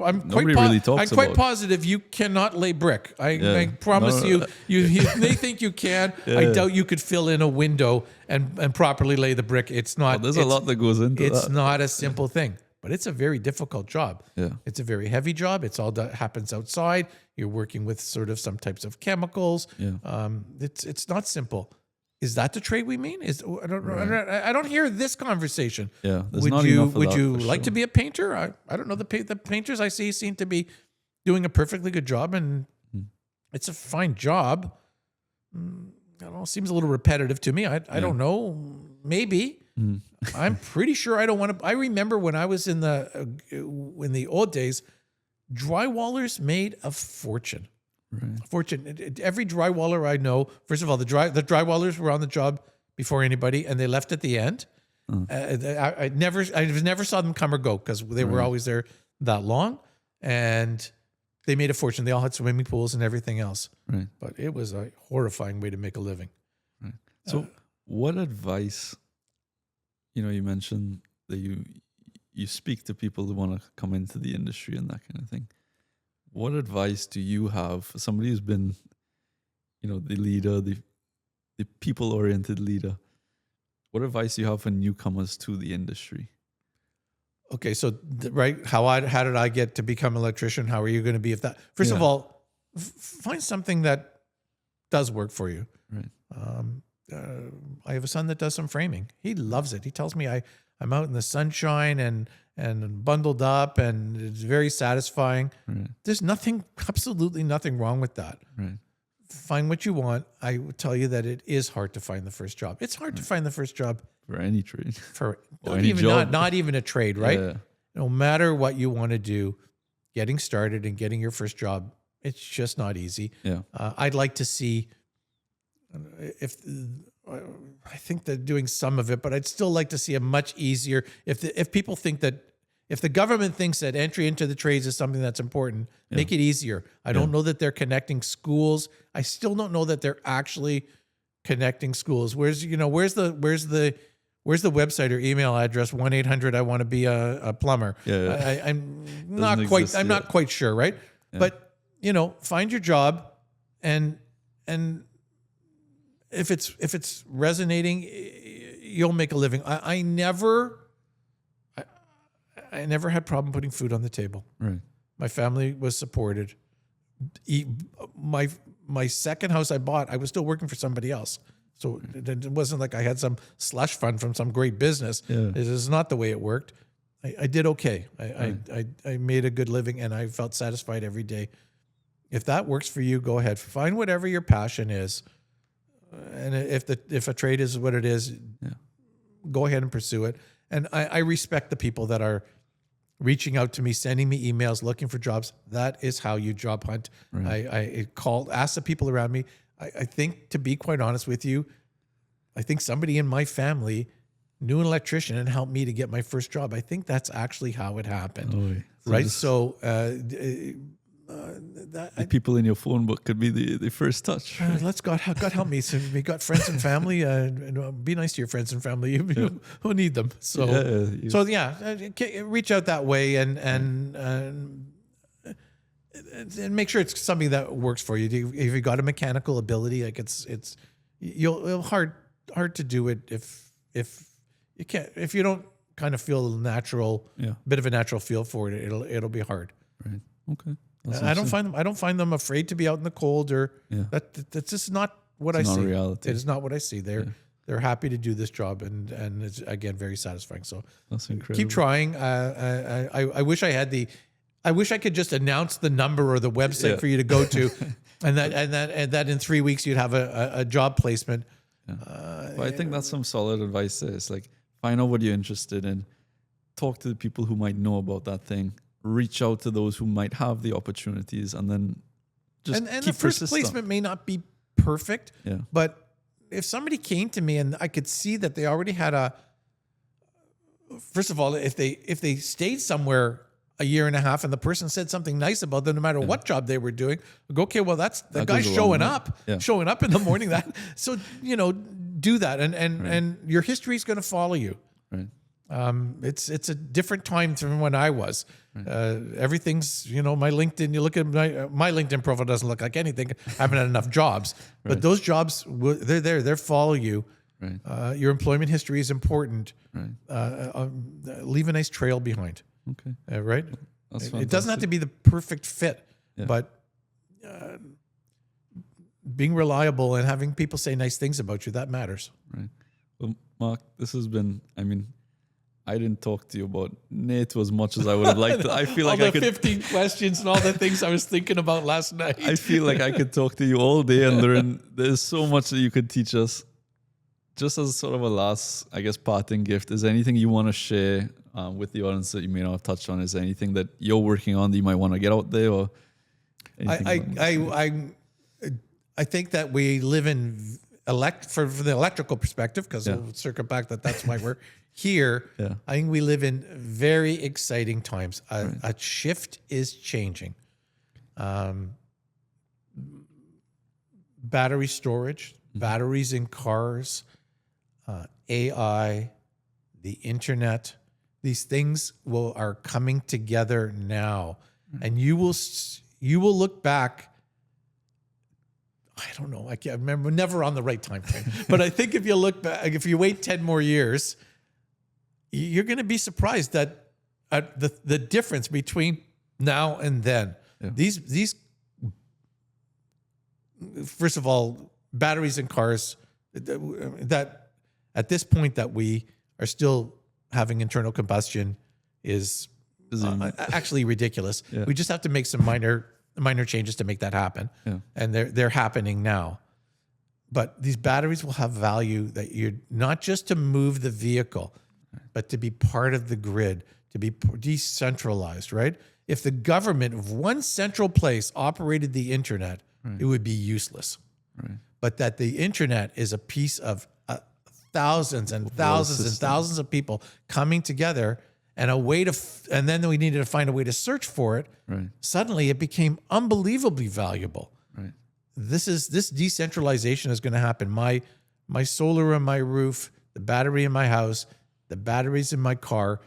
I'm Nobody really talks I'm quite about. positive you cannot lay brick. I Yeah. promise No. you they think you can. I doubt you could fill in a window and properly lay the brick. It's not. There's a lot that goes into It's that. not a simple thing, but it's a very difficult job. Yeah. It's a very heavy job. It's all that happens outside. You're working with sort of some types of chemicals. Yeah. It's not simple. Is that the trade we mean? I don't hear this conversation. Yeah. There's Would not you enough of would that, you for like sure. to be a painter? I don't know. The painters I see seem to be doing a perfectly good job, and it's a fine job. I don't know. Seems a little repetitive to me. I don't know. Maybe. I'm pretty sure I don't want to. I remember when I was in the old days, drywallers made a fortune. Right. Fortune. Every drywaller I know, first of all, the drywallers were on the job before anybody, and they left at the end. I never saw them come or go because they were always there that long, and they made a fortune. They all had swimming pools and everything else. Right. But it was a horrifying way to make a living. Right. So, what advice? You mentioned that you speak to people who want to come into the industry and that kind of thing. What advice do you have for somebody who's been, the leader, the people-oriented leader? What advice do you have for newcomers to the industry? Okay, so how did I get to become an electrician? How are you going to be if that? First of all, find something that does work for you. Right. I have a son that does some framing. He loves it. He tells me I'm out in the sunshine and bundled up, and it's very satisfying. Right. There's absolutely nothing wrong with that. Right. Find what you want. I would tell you that it is hard to find the first job. It's hard to find the first job For any trade. for Or any job. not even a trade, right? Yeah. No matter what you want to do, getting started and getting your first job, it's just not easy. Yeah. I'd like to see I think they're doing some of it, but I'd still like to see a much easier. If people think that, if the government thinks that entry into the trades is something that's important, make it easier. I don't know that they're connecting schools. I still don't know that they're actually connecting schools. Where's the website or email address? 1-800 I want to be a plumber. Yeah. I'm not quite. I'm not quite sure, right? Yeah. But find your job, and if it's resonating, you'll make a living. I never had problem putting food on the table. Right. My family was supported. My second house I bought, I was still working for somebody else. So it wasn't like I had some slush fund from some great business. Yeah. It is not the way it worked. I did okay. I made a good living, and I felt satisfied every day. If that works for you, go ahead. Find whatever your passion is. And if a trade is what it is, go ahead and pursue it. And I respect the people that are reaching out to me, sending me emails, looking for jobs. That is how you job hunt. Right. Ask the people around me. I think, to be quite honest with you, I think somebody in my family knew an electrician and helped me to get my first job. I think that's actually how it happened. Right? So the people in your phone book could be the first touch. Let's God help me. So we got friends and family. And be nice to your friends and family who need them. So reach out that way and make sure it's something that works for you. If you got a mechanical ability, like you'll hard to do it if you can't, if you don't kind of feel bit of a natural feel for it. It'll be hard. Right. Okay. I don't find them afraid to be out in the cold, or that's just not what I see. Reality. It is not what I see. they're happy to do this job, and it's again very satisfying. So That's incredible. keep trying. I wish I had I wish I could just announce the number or the website for you to go to, and that in 3 weeks you'd have a job placement. Well, I think that's some solid advice there. It's like, find out what you're interested in, talk to the people who might know about that thing, reach out to those who might have the opportunities, and then just and keep the first persistent. placement may not be perfect, Yeah. but if somebody came to me and I could see that they already had first of all, if they stayed somewhere a year and a half and the person said something nice about them, no matter what job they were doing, I go, okay, well, that's the guy goes a long showing way. up, Yeah. showing up in the morning. So do that, and your history is going to follow you. Right. It's a different time from when I was. Everything's, my LinkedIn, you look at my LinkedIn profile doesn't look like anything. I haven't had enough jobs, but those jobs, they're there, they follow you. Right. Your employment history is important. Right. Leave a nice trail behind. Okay. Right? That's It doesn't have fantastic. to be the perfect fit, but being reliable and having people say nice things about you, that matters. Right. Well, Mark, this has been, I didn't talk to you about NATO as much as I would have liked to. I feel like all I the could 15 questions and all the things I was thinking about last night. I feel like I could talk to you all day and learn. There's so much that you could teach us. Just as sort of a last, I guess, parting gift, is there anything you want to share with the audience that you may not have touched on? Is there anything that you're working on that you might want to get out there, or anything? I think that we live in for the electrical perspective, because we'll circle back that's why we're here. Yeah. I think we live in very exciting times. A shift is changing. Battery storage, batteries in cars, AI, the internet. These things are coming together now, and you will look back. I don't know. I can't remember. Never on the right time frame. But I think if you look back, if you wait 10 more years, you're going to be surprised at the difference between now and then. Yeah. These first of all, batteries in cars, that at this point that we are still having internal combustion is actually ridiculous. Yeah. We just have to make some minor changes to make that happen. Yeah. And they're happening now. But these batteries will have value that you're not just to move the vehicle, but to be part of the grid, to be decentralized, right? If the government of one central place operated the internet, it would be useless. Right. But that the internet is a piece of thousands and thousands and thousands of people coming together, and a way to, and then we needed to find a way to search for it. Right. Suddenly, it became unbelievably valuable. Right. This decentralization is going to happen. My solar on my roof, the battery in my house, the batteries in my car,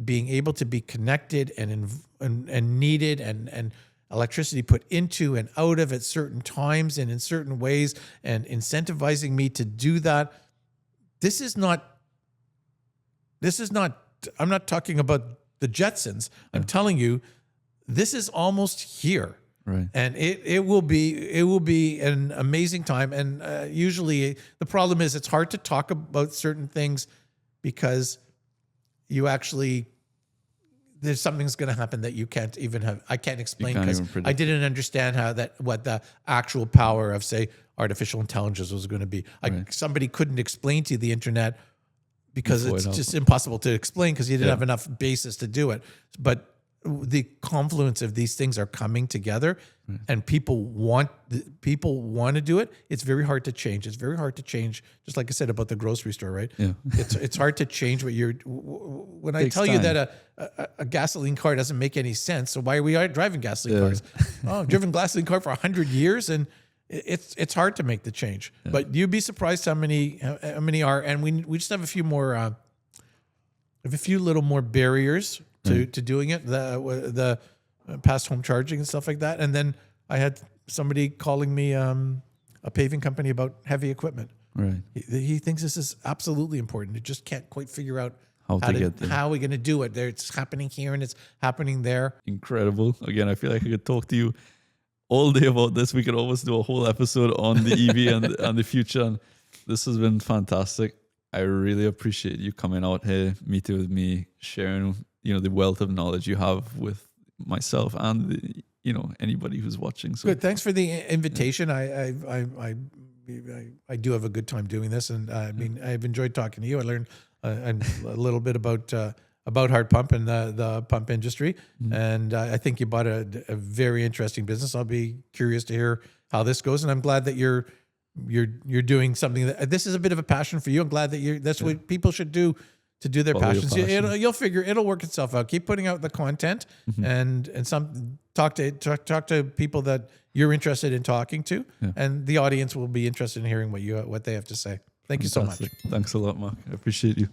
being able to be connected and needed, and electricity put into and out of at certain times and in certain ways, and incentivizing me to do that. This is not. I'm not talking about the Jetsons. I'm telling you, this is almost here. Right. And it will be an amazing time. And usually the problem is it's hard to talk about certain things because there's something's going to happen that you can't even have. I can't explain because I didn't understand what the actual power of, say, artificial intelligence was going to be. Somebody couldn't explain to you the internet because it's just impossible to explain because you didn't have enough basis to do it. But the confluence of these things are coming together, and people want to do it. It's very hard to change. It's very hard to change. Just like I said about the grocery store, right? Yeah. It's hard to change what you're. When I tell you that a gasoline car doesn't make any sense, so why are we driving gasoline cars? I've driven gasoline car for 100 years, and it's hard to make the change. Yeah. But you'd be surprised how many are, and we just have a few more. Have a few little more barriers to doing it, the past home charging and stuff like that. And then I had somebody calling me, a paving company, about heavy equipment. Right. He thinks this is absolutely important. He just can't quite figure out how are we going to do it. It's happening here and it's happening there. Incredible. Again, I feel like I could talk to you all day about this. We could almost do a whole episode on the EV and the future. And this has been fantastic. I really appreciate you coming out here, meeting with me, sharing, the wealth of knowledge you have with myself and anybody who's watching. So Good. Thanks for the invitation. I do have a good time doing this, and I mean, I've enjoyed talking to you. I learned a little bit about Hard Pump and the pump industry, and I think you bought a very interesting business. I'll be curious to hear how this goes, and I'm glad that you're doing something that this is a bit of a passion for you. I'm glad that that's what people should do to do their Follow your passions. passion. You'll figure it'll work itself out. Keep putting out the content and talk to people that you're interested in talking to, and the audience will be interested in hearing what they have to say. Thank you so much. Thanks a lot, Mark. I appreciate you.